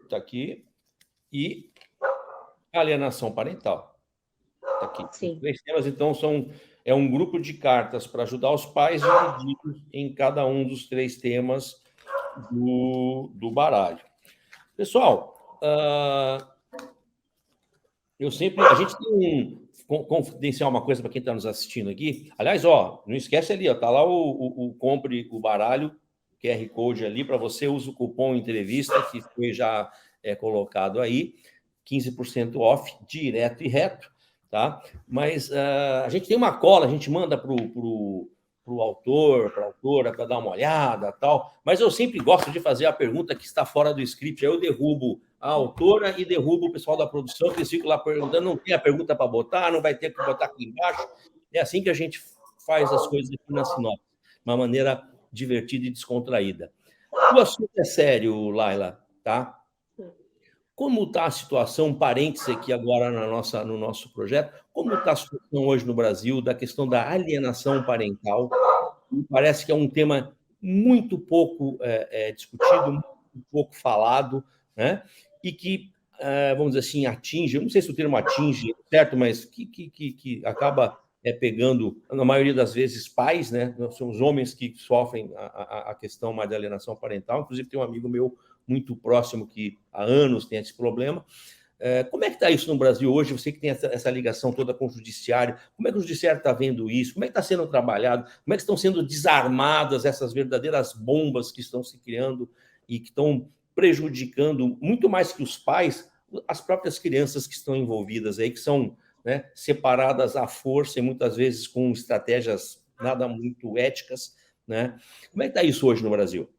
está aqui, e alienação parental. Está aqui. Sim. 3 temas, então, é um grupo de cartas para ajudar os pais divididos em cada um dos 3 temas do baralho. Pessoal, a gente tem confidenciar uma coisa para quem está nos assistindo aqui. Aliás, ó, não esquece ali, ó, tá lá o compre o baralho, QR Code ali, para você, usa o cupom entrevista, que foi já colocado aí, 15% off, direto e reto, tá? Mas a gente tem uma cola, a gente manda para o autor, para a autora, para dar uma olhada, tal, mas eu sempre gosto de fazer a pergunta que está fora do script, aí eu derrubo a autora e derruba o pessoal da produção, que eles ficam lá perguntando, não tem a pergunta para botar, não vai ter que botar aqui embaixo. É assim que a gente faz as coisas aqui na Sinop, de uma maneira divertida e descontraída. O assunto é sério, Laila, tá? Como está a situação, um parêntese aqui agora no nosso projeto, como está a situação hoje no Brasil da questão da alienação parental? Me parece que é um tema muito pouco discutido, muito pouco falado, né? E que, vamos dizer assim, atinge, eu não sei se o termo atinge, certo, mas que acaba pegando, na maioria das vezes, pais, né? São os homens que sofrem a questão mais da alienação parental. Inclusive, tem um amigo meu muito próximo que há anos tem esse problema. Como é que está isso no Brasil hoje? Você que tem essa ligação toda com o judiciário, como é que o judiciário está vendo isso? Como é que está sendo trabalhado? Como é que estão sendo desarmadas essas verdadeiras bombas que estão se criando e que estão prejudicando muito mais que os pais, as próprias crianças que estão envolvidas aí, que são, né, separadas à força e muitas vezes com estratégias nada muito éticas, né? Como é que está isso hoje no Brasil?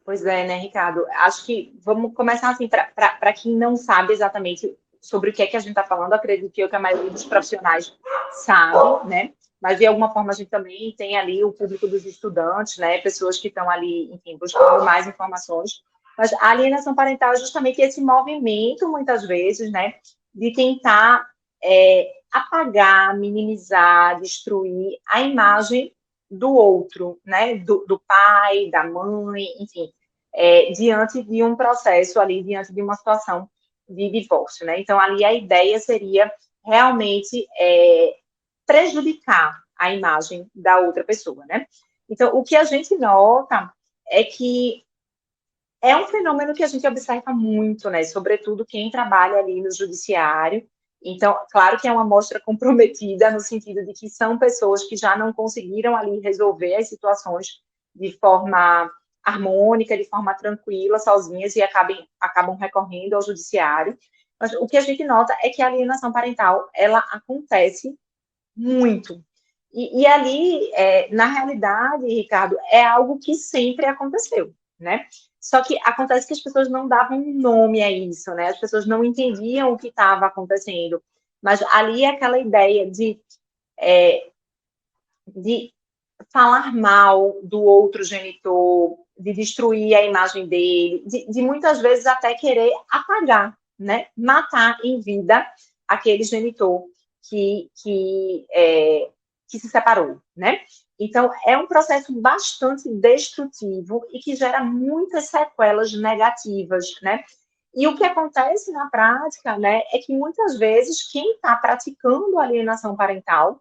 Pois é, né, Ricardo? Acho que vamos começar assim, para quem não sabe exatamente sobre o que a gente está falando, acredito que a maioria dos profissionais sabe, né? Mas de alguma forma a gente também tem ali o público dos estudantes, né? Pessoas que estão ali, enfim, buscando mais informações. Mas a alienação parental é justamente esse movimento, muitas vezes, né? De tentar apagar, minimizar, destruir a imagem do outro, né? Do pai, da mãe, enfim, diante de um processo ali, diante de uma situação de divórcio, né? Então, ali a ideia seria realmente prejudicar a imagem da outra pessoa, né? Então, o que a gente nota é que é um fenômeno que a gente observa muito, né? Sobretudo quem trabalha ali no judiciário. Então, claro que é uma amostra comprometida no sentido de que são pessoas que já não conseguiram ali resolver as situações de forma harmônica, de forma tranquila, sozinhas e acabam recorrendo ao judiciário. Mas o que a gente nota é que a alienação parental, ela acontece muito. E ali, na realidade, Ricardo, é algo que sempre aconteceu, né? Só que acontece que as pessoas não davam nome a isso, né? As pessoas não entendiam o que estava acontecendo. Mas ali é aquela ideia de falar mal do outro genitor, de destruir a imagem dele, de muitas vezes até querer apagar, né? Matar em vida aquele genitor que se separou, né? Então, é um processo bastante destrutivo e que gera muitas sequelas negativas, né? E o que acontece na prática, né, é que muitas vezes quem está praticando alienação parental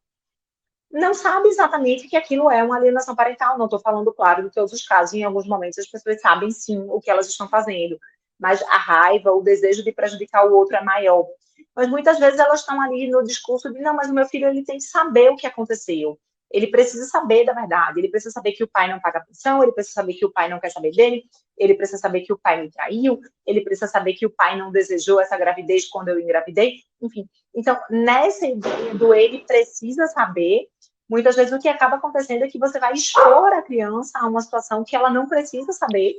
não sabe exatamente que aquilo é uma alienação parental. Não estou falando, claro, de todos os casos. Em alguns momentos as pessoas sabem sim o que elas estão fazendo, mas a raiva, o desejo de prejudicar o outro é maior. Mas muitas vezes elas estão ali no discurso de não, mas o meu filho ele tem que saber o que aconteceu. Ele precisa saber da verdade, ele precisa saber que o pai não paga pensão, ele precisa saber que o pai não quer saber dele, ele precisa saber que o pai me traiu, ele precisa saber que o pai não desejou essa gravidez quando eu engravidei, enfim. Então, nessa ideia do ele precisa saber, muitas vezes o que acaba acontecendo é que você vai expor a criança a uma situação que ela não precisa saber,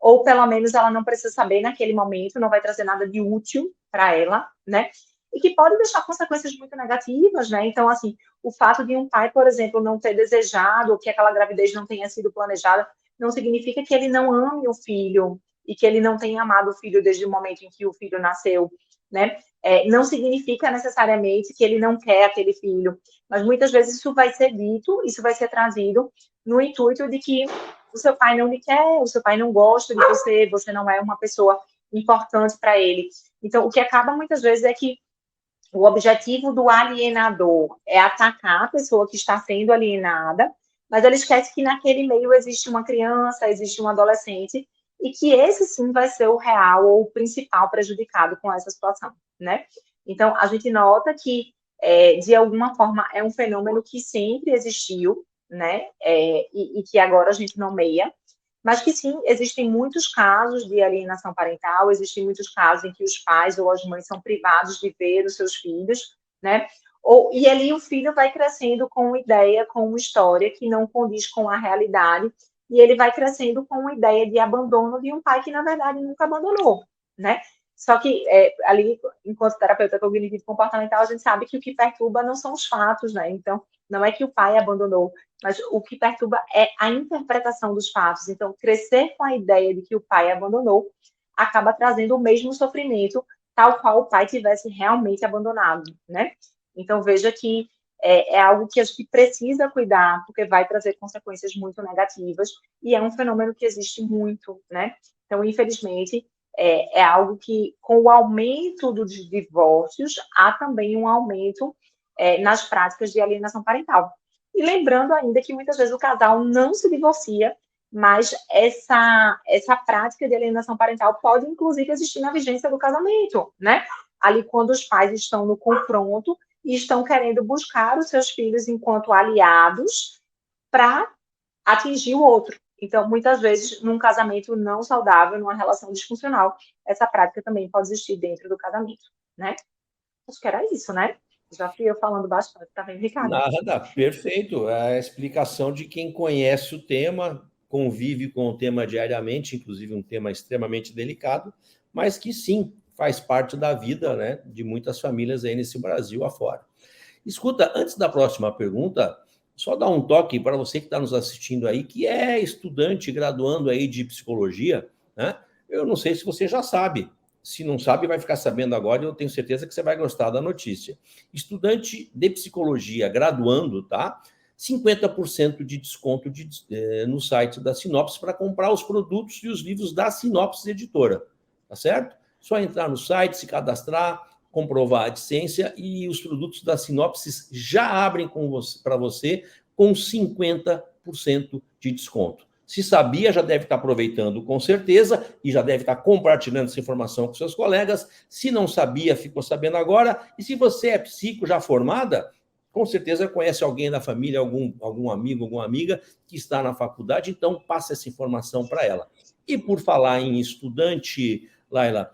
ou pelo menos ela não precisa saber naquele momento, não vai trazer nada de útil para ela, né? E que pode deixar consequências muito negativas, né? Então, assim, o fato de um pai, por exemplo, não ter desejado, ou que aquela gravidez não tenha sido planejada, não significa que ele não ame o filho e que ele não tenha amado o filho desde o momento em que o filho nasceu, né? Não significa necessariamente que ele não quer aquele filho, mas muitas vezes isso vai ser dito, isso vai ser trazido no intuito de que o seu pai não lhe quer, o seu pai não gosta de você, você não é uma pessoa importante para ele. Então, o que acaba muitas vezes é que o objetivo do alienador é atacar a pessoa que está sendo alienada, mas ele esquece que naquele meio existe uma criança, existe um adolescente, e que esse sim vai ser o real ou o principal prejudicado com essa situação, né? Então, a gente nota que, de alguma forma, é um fenômeno que sempre existiu, né? E que agora a gente nomeia, mas que sim, existem muitos casos de alienação parental, existem muitos casos em que os pais ou as mães são privados de ver os seus filhos, né? E ali o filho vai crescendo com uma ideia, com uma história que não condiz com a realidade, e ele vai crescendo com uma ideia de abandono de um pai que, na verdade, nunca abandonou, né? Só que ali, enquanto terapeuta cognitivo comportamental, a gente sabe que o que perturba não são os fatos, né? Então, não é que o pai abandonou, mas o que perturba é a interpretação dos fatos. Então, crescer com a ideia de que o pai abandonou acaba trazendo o mesmo sofrimento, tal qual o pai tivesse realmente abandonado, né? Então, veja que é algo que a gente precisa cuidar, porque vai trazer consequências muito negativas, e é um fenômeno que existe muito, né? Então, infelizmente, é algo que, com o aumento dos divórcios, há também um aumento nas práticas de alienação parental. E lembrando ainda que muitas vezes o casal não se divorcia mas essa prática de alienação parental pode, inclusive, existir na vigência do casamento, né? Ali, quando os pais estão no confronto e estão querendo buscar os seus filhos enquanto aliados para atingir o outro. Então, muitas vezes, num casamento não saudável, numa relação disfuncional, essa prática também pode existir dentro do casamento, né? Acho que era isso, né? Já fui eu falando bastante, tá vendo, Ricardo? Nada, perfeito. É a explicação de quem conhece o tema, convive com o tema diariamente, inclusive um tema extremamente delicado, mas que sim, faz parte da vida, né, de muitas famílias aí nesse Brasil afora. Escuta, antes da próxima pergunta, só dar um toque para você que está nos assistindo aí, que é estudante graduando aí de psicologia, né? Eu não sei se você já sabe. Se não sabe, vai ficar sabendo agora e eu tenho certeza que você vai gostar da notícia. Estudante de psicologia graduando, tá? 50% de desconto no site da Sinopse para comprar os produtos e os livros da Sinopse Editora, tá certo? Só entrar no site, se cadastrar, comprovar a AdSense e os produtos da Sinopse já abrem para você com 50% de desconto. Se sabia, já deve estar aproveitando com certeza e já deve estar compartilhando essa informação com seus colegas. Se não sabia, ficou sabendo agora. E se você é psico já formada, com certeza conhece alguém da família, algum amigo, alguma amiga que está na faculdade, então passa essa informação para ela. E por falar em estudante, Laila,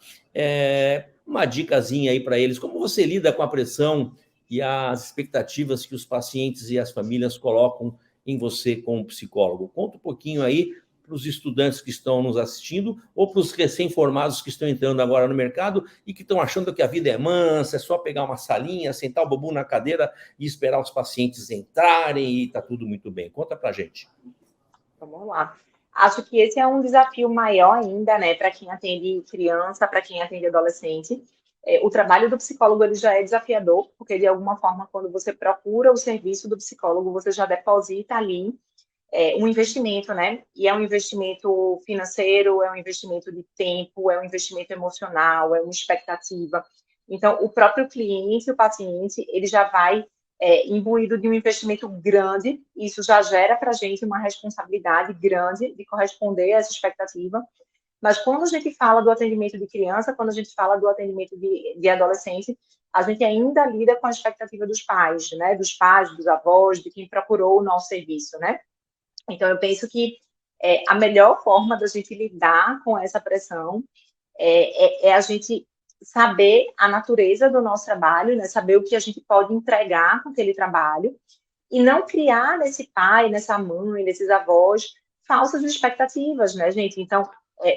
uma dicasinha aí para eles, como você lida com a pressão e as expectativas que os pacientes e as famílias colocam em você como psicólogo? Conta um pouquinho aí para os estudantes que estão nos assistindo ou para os recém-formados que estão entrando agora no mercado e que estão achando que a vida é mansa, é só pegar uma salinha, sentar o bumbum na cadeira e esperar os pacientes entrarem e está tudo muito bem. Conta para a gente. Vamos lá. Acho que esse é um desafio maior ainda, né, para quem atende criança, para quem atende adolescente. O trabalho do psicólogo ele já é desafiador, porque de alguma forma, quando você procura o serviço do psicólogo, você já deposita ali um investimento, né? E é um investimento financeiro, é um investimento de tempo, é um investimento emocional, é uma expectativa. Então, o próprio cliente, o paciente, ele já vai imbuído de um investimento grande, isso já gera para a gente uma responsabilidade grande de corresponder a essa expectativa. Mas quando a gente fala do atendimento de criança, quando a gente fala do atendimento de adolescente, a gente ainda lida com a expectativa dos pais, né? Dos pais, dos avós, de quem procurou o nosso serviço, né? Então, eu penso que a melhor forma da gente lidar com essa pressão é a gente saber a natureza do nosso trabalho, né? Saber o que a gente pode entregar com aquele trabalho e não criar nesse pai, nessa mãe, nesses avós, falsas expectativas, né, gente? Então,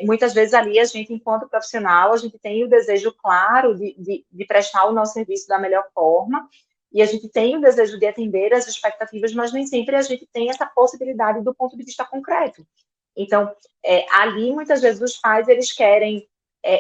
muitas vezes ali a gente, enquanto profissional, a gente tem o desejo claro de prestar o nosso serviço da melhor forma, e a gente tem o desejo de atender as expectativas, mas nem sempre a gente tem essa possibilidade do ponto de vista concreto. Então, ali, muitas vezes, os pais, eles querem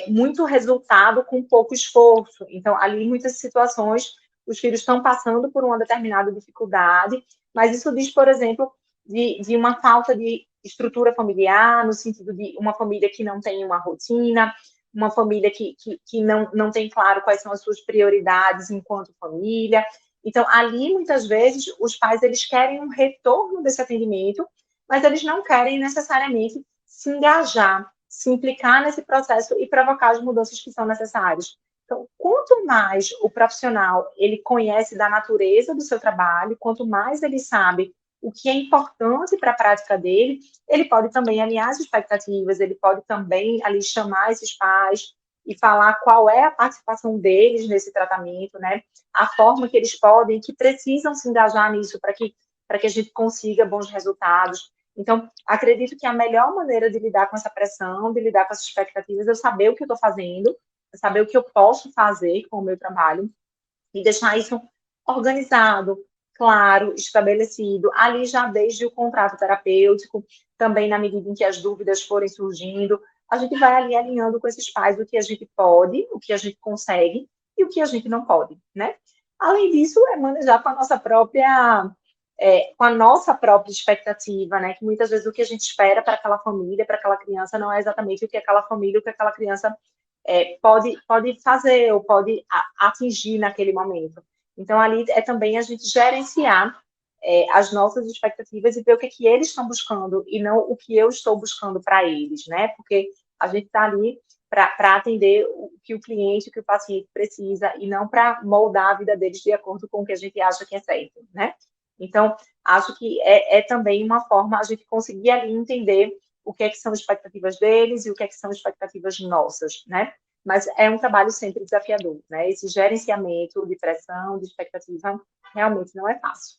muito resultado com pouco esforço. Então, ali, muitas situações, os filhos estão passando por uma determinada dificuldade, mas isso diz, por exemplo, de uma falta de estrutura familiar, no sentido de uma família que não tem uma rotina, uma família que não tem claro quais são as suas prioridades enquanto família. Então, ali, muitas vezes, os pais eles querem um retorno desse atendimento, mas eles não querem necessariamente se engajar, se implicar nesse processo e provocar as mudanças que são necessárias. Então, quanto mais o profissional ele conhece da natureza do seu trabalho, quanto mais ele sabe o que é importante para a prática dele, ele pode também alinhar as expectativas, ele pode também ali chamar esses pais e falar qual é a participação deles nesse tratamento, né? A forma que eles podem, que precisam se engajar nisso para que a gente consiga bons resultados. Então, acredito que a melhor maneira de lidar com essa pressão, de lidar com essas expectativas, é eu saber o que eu estou fazendo, saber o que eu posso fazer com o meu trabalho e deixar isso organizado, claro, estabelecido, ali já desde o contrato terapêutico, também na medida em que as dúvidas forem surgindo, a gente vai ali alinhando com esses pais o que a gente pode, o que a gente consegue e o que a gente não pode, né? Além disso, é manejar com a nossa própria expectativa, né? Que muitas vezes o que a gente espera para aquela família, para aquela criança, não é exatamente o que aquela família, o que aquela criança pode fazer ou pode atingir naquele momento. Então, ali é também a gente gerenciar as nossas expectativas e ver o que eles estão buscando e não o que eu estou buscando para eles, né? Porque a gente está ali para atender o que o cliente, o que o paciente precisa e não para moldar a vida deles de acordo com o que a gente acha que é certo, né? Então, acho que é também uma forma a gente conseguir ali entender o que são expectativas deles e o que são expectativas nossas, né? Mas é um trabalho sempre desafiador, né? Esse gerenciamento de pressão, de expectativa, realmente não é fácil.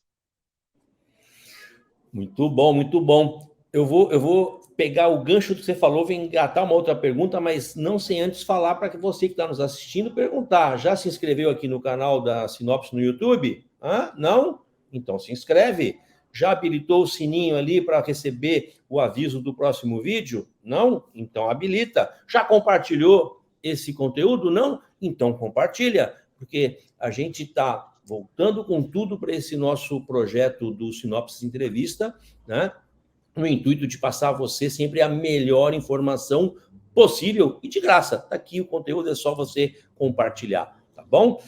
Muito bom, muito bom. Eu vou pegar o gancho que você falou, vou engatar uma outra pergunta, mas não sem antes falar para que você que está nos assistindo perguntar. Já se inscreveu aqui no canal da Sinopse no YouTube? Hã? Não? Então se inscreve. Já habilitou o sininho ali para receber o aviso do próximo vídeo? Não? Então habilita. Já compartilhou esse conteúdo? Não? Então compartilha, porque a gente está voltando com tudo para esse nosso projeto do Sinopse Entrevista, né? No intuito de passar a você sempre a melhor informação possível e de graça. Tá aqui o conteúdo, é só você compartilhar, tá bom?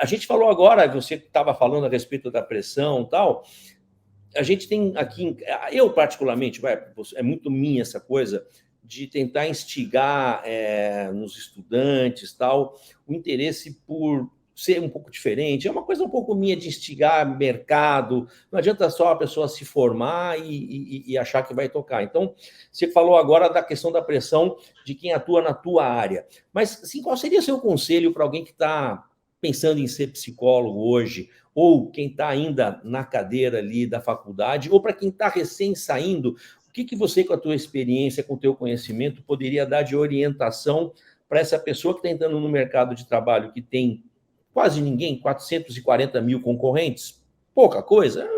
A gente falou agora, você estava falando a respeito da pressão e tal, a gente tem aqui, eu particularmente, é muito minha essa coisa de tentar instigar nos estudantes tal, o interesse por ser um pouco diferente. É uma coisa um pouco minha de instigar mercado. Não adianta só a pessoa se formar e achar que vai tocar. Então, você falou agora da questão da pressão de quem atua na tua área. Mas, assim, qual seria o seu conselho para alguém que está pensando em ser psicólogo hoje, ou quem está ainda na cadeira ali da faculdade, ou para quem está recém saindo, o que você, com a tua experiência, com o teu conhecimento, poderia dar de orientação para essa pessoa que está entrando no mercado de trabalho, que tem quase ninguém, 440 mil concorrentes? Pouca coisa.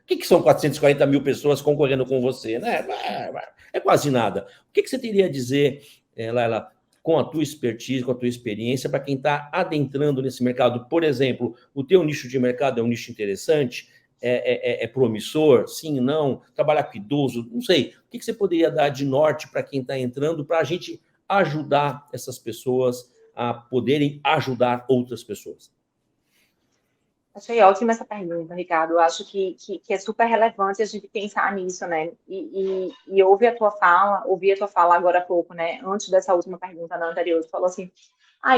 O que são 440 mil pessoas concorrendo com você? Né? É quase nada. O que você teria a dizer, Laila, com a tua expertise, com a tua experiência, para quem está adentrando nesse mercado? Por exemplo, o teu nicho de mercado é um nicho interessante? É promissor? Sim, não? Trabalhar com idoso? Não sei. O que você poderia dar de norte para quem está entrando, para a gente ajudar essas pessoas a poderem ajudar outras pessoas? Achei ótima essa pergunta, Ricardo. Eu acho que é super relevante a gente pensar nisso, né? E ouvi a tua fala agora há pouco, né? Antes dessa última pergunta, na anterior, tu falou assim,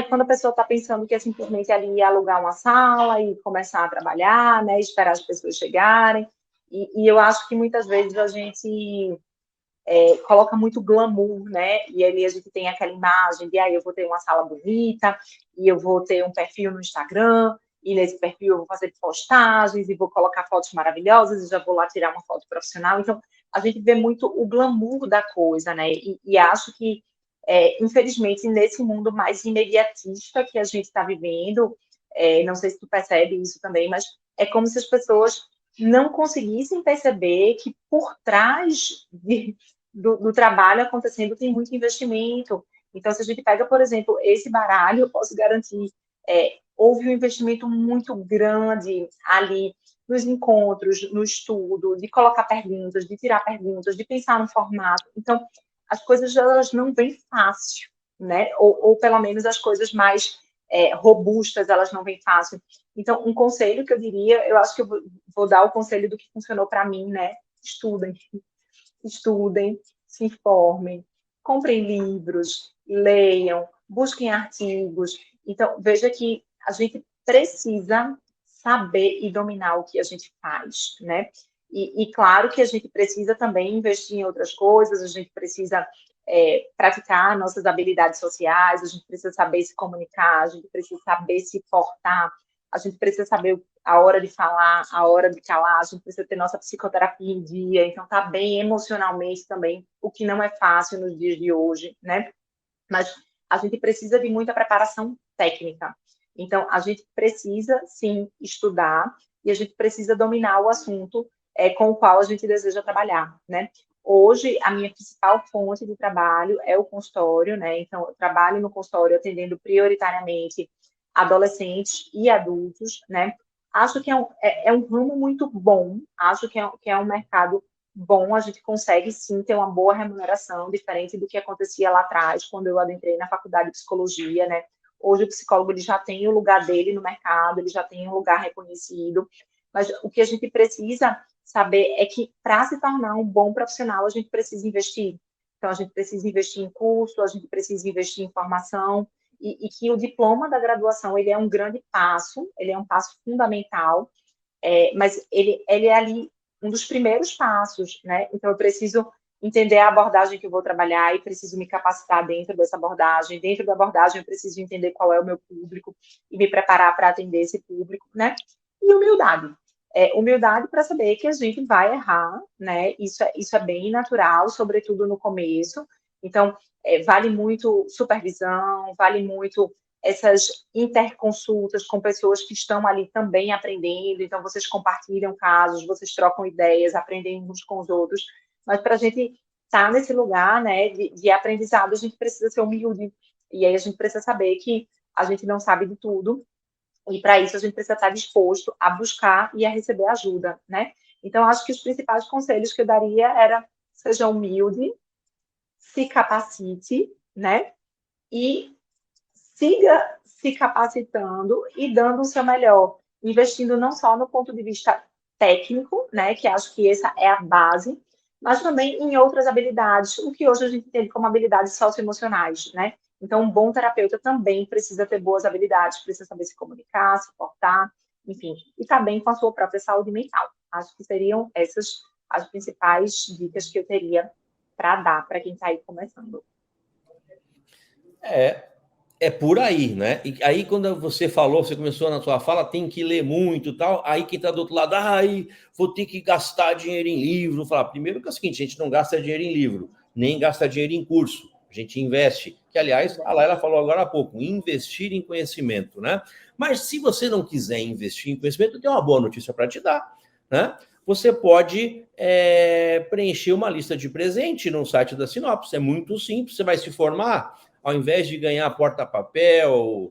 quando a pessoa está pensando que é simplesmente ali alugar uma sala e começar a trabalhar, né? Esperar as pessoas chegarem. E eu acho que muitas vezes a gente coloca muito glamour, né? E ali a gente tem aquela imagem de, eu vou ter uma sala bonita, e eu vou ter um perfil no Instagram, e nesse perfil eu vou fazer postagens, e vou colocar fotos maravilhosas, e já vou lá tirar uma foto profissional. Então, a gente vê muito o glamour da coisa, né? E acho que, infelizmente, nesse mundo mais imediatista que a gente está vivendo, não sei se tu percebe isso também, mas é como se as pessoas não conseguissem perceber que por trás do trabalho acontecendo tem muito investimento. Então, se a gente pega, por exemplo, esse baralho, eu posso garantir, houve um investimento muito grande ali nos encontros, no estudo, de colocar perguntas, de tirar perguntas, de pensar no formato. Então, as coisas elas não vêm fácil, né? Ou pelo menos as coisas mais robustas, elas não vêm fácil. Então, um conselho que eu diria, eu acho que eu vou dar o conselho do que funcionou para mim, né? Estudem, se informem, comprem livros, leiam, busquem artigos. Então, veja que a gente precisa saber e dominar o que a gente faz, né? E claro que a gente precisa também investir em outras coisas, a gente precisa praticar nossas habilidades sociais, a gente precisa saber se comunicar, a gente precisa saber se portar, a gente precisa saber a hora de falar, a hora de calar, a gente precisa ter nossa psicoterapia em dia, então tá bem emocionalmente também, o que não é fácil nos dias de hoje, né? Mas a gente precisa de muita preparação técnica. Então, a gente precisa, sim, estudar e a gente precisa dominar o assunto com o qual a gente deseja trabalhar, né? Hoje, a minha principal fonte de trabalho é o consultório, né? Então, eu trabalho no consultório atendendo prioritariamente adolescentes e adultos, né? Acho que é um ramo muito bom, acho que é um mercado bom, a gente consegue sim ter uma boa remuneração, diferente do que acontecia lá atrás, quando eu adentrei na faculdade de psicologia, né? Hoje o psicólogo ele já tem o lugar dele no mercado, ele já tem um lugar reconhecido, Mas o que a gente precisa saber é que, para se tornar um bom profissional, a gente precisa investir. Então, a gente precisa investir em curso, a gente precisa investir em formação, e que o diploma da graduação, ele é um grande passo, ele é um passo fundamental, mas ele é ali um dos primeiros passos, né? Então, eu preciso entender a abordagem que eu vou trabalhar e preciso me capacitar dentro dessa abordagem. Dentro da abordagem, eu preciso entender qual é o meu público e me preparar para atender esse público, né? E humildade. Humildade para saber que a gente vai errar, né? Isso é bem natural, sobretudo no começo. Então, vale muito supervisão, vale muito essas interconsultas com pessoas que estão ali também aprendendo. Então, vocês compartilham casos, vocês trocam ideias, aprendem uns com os outros. Mas para a gente estar nesse lugar, né, de aprendizado, a gente precisa ser humilde. E aí a gente precisa saber que a gente não sabe de tudo. E para isso a gente precisa estar disposto a buscar e a receber ajuda, né? Então, acho que os principais conselhos que eu daria era: seja humilde, se capacite, né? E siga se capacitando e dando o seu melhor, investindo não só no ponto de vista técnico, né, que acho que essa é a base, mas também em outras habilidades, o que hoje a gente tem como habilidades socioemocionais, né? Então, um bom terapeuta também precisa ter boas habilidades, precisa saber se comunicar, se portar, enfim, e estar bem com a sua própria saúde mental. Acho que seriam essas as principais dicas que eu teria para dar para quem está aí começando. É por aí, né? E aí, quando você falou, você começou na sua fala, tem que ler muito e tal. Aí quem está do outro lado, vou ter que gastar dinheiro em livro. Falar, primeiro que é o seguinte, a gente não gasta dinheiro em livro, nem gasta dinheiro em curso. A gente investe. Que, aliás, a Laila falou agora há pouco, investir em conhecimento, né? Mas se você não quiser investir em conhecimento, eu tenho uma boa notícia para te dar, né? Você pode preencher uma lista de presente no site da Sinopse. É muito simples, você vai se formar. Ao invés de ganhar porta-papel,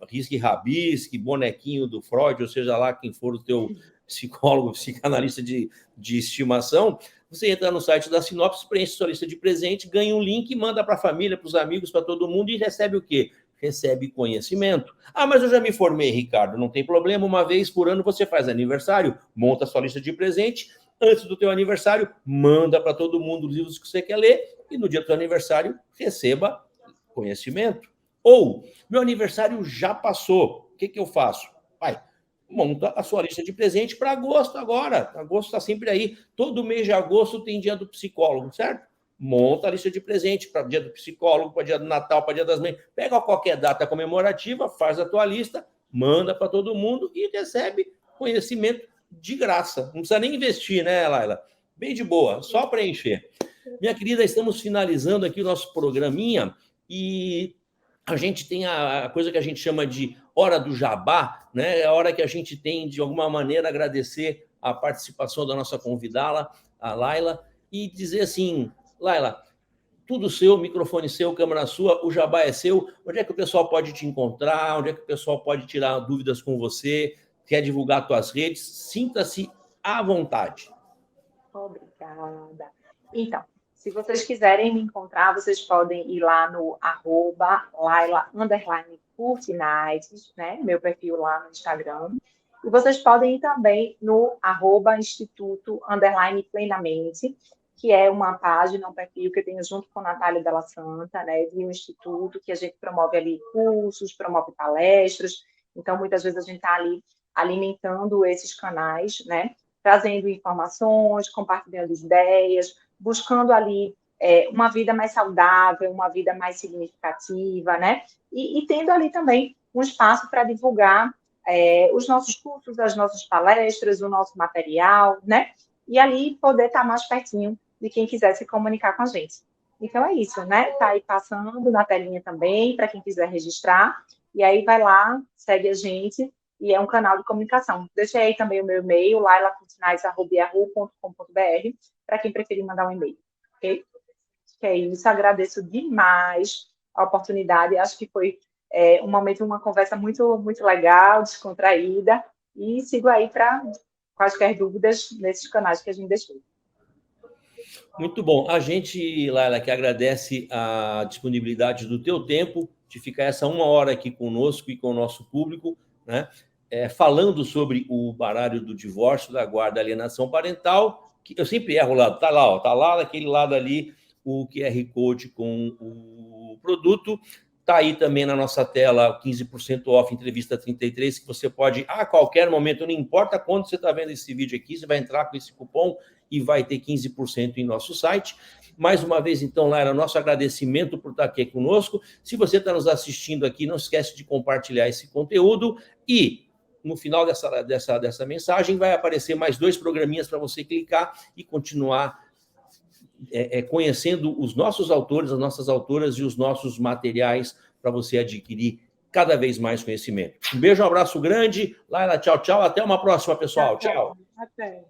risque-rabisque, bonequinho do Freud, ou seja lá quem for o teu psicólogo, psicanalista de estimação, você entra no site da Sinopse, preenche sua lista de presente, ganha um link, manda para a família, para os amigos, para todo mundo e recebe o quê? Recebe conhecimento. Mas eu já me formei, Ricardo, não tem problema, uma vez por ano você faz aniversário, monta sua lista de presente, antes do teu aniversário, manda para todo mundo os livros que você quer ler e no dia do teu aniversário, receba conhecimento. Ou, meu aniversário já passou, o que eu faço? Monta a sua lista de presente para agosto agora. Agosto está sempre aí. Todo mês de agosto tem dia do psicólogo, certo? Monta a lista de presente para dia do psicólogo, para dia do Natal, para dia das mães. Pega qualquer data comemorativa, faz a tua lista, manda para todo mundo e recebe conhecimento de graça. Não precisa nem investir, né, Laila? Bem de boa, só preencher. Minha querida, estamos finalizando aqui o nosso programinha e a gente tem a coisa que a gente chama de hora do jabá, né? É a hora que a gente tem, de alguma maneira, agradecer a participação da nossa convidada, a Laila, e dizer assim, Laila, tudo seu, microfone seu, câmera sua, o jabá é seu. Onde é que o pessoal pode te encontrar? Onde é que o pessoal pode tirar dúvidas com você? Quer divulgar suas redes? Sinta-se à vontade. Obrigada. Então, se vocês quiserem me encontrar, vocês podem ir lá no @Laila_Curtinites, né? Meu perfil lá no Instagram. E vocês podem ir também no @Instituto_Plenamente, que é uma página, um perfil que eu tenho junto com a Natália Della Santa, né? De um instituto que a gente promove ali cursos, promove palestras. Então, muitas vezes a gente está ali alimentando esses canais, né? Trazendo informações, compartilhando ideias, buscando ali uma vida mais saudável, uma vida mais significativa, né? E tendo ali também um espaço para divulgar os nossos cursos, as nossas palestras, o nosso material, né? E ali poder estar mais pertinho de quem quiser se comunicar com a gente. Então é isso, né? Tá aí passando na telinha também, para quem quiser registrar. E aí vai lá, segue a gente, e é um canal de comunicação. Deixei aí também o meu e-mail, lailacurtinais@yahoo.com.br, para quem preferir mandar um e-mail, ok? Acho que é isso, agradeço demais a oportunidade, acho que foi um momento, uma conversa muito, muito legal, descontraída, e sigo aí para quaisquer dúvidas nesses canais que a gente deixou. Muito bom. A gente, Laila, que agradece a disponibilidade do teu tempo, de ficar essa 1 hora aqui conosco e com o nosso público, né? falando sobre o baralho do divórcio, da guarda, alienação parental, que eu sempre erro o lado, está lá, está lá naquele lado ali, o QR Code com o produto. Está aí também na nossa tela 15% off entrevista 33, que você pode, a qualquer momento, não importa quando você está vendo esse vídeo aqui, você vai entrar com esse cupom e vai ter 15% em nosso site. Mais uma vez, então, Laila, nosso agradecimento por estar aqui conosco. Se você está nos assistindo aqui, não esquece de compartilhar esse conteúdo e no final dessa mensagem vai aparecer mais 2 programinhas para você clicar e continuar conhecendo os nossos autores, as nossas autoras e os nossos materiais para você adquirir cada vez mais conhecimento. Um beijo, um abraço grande. Laila, tchau, tchau. Até uma próxima, pessoal. Tchau. Até.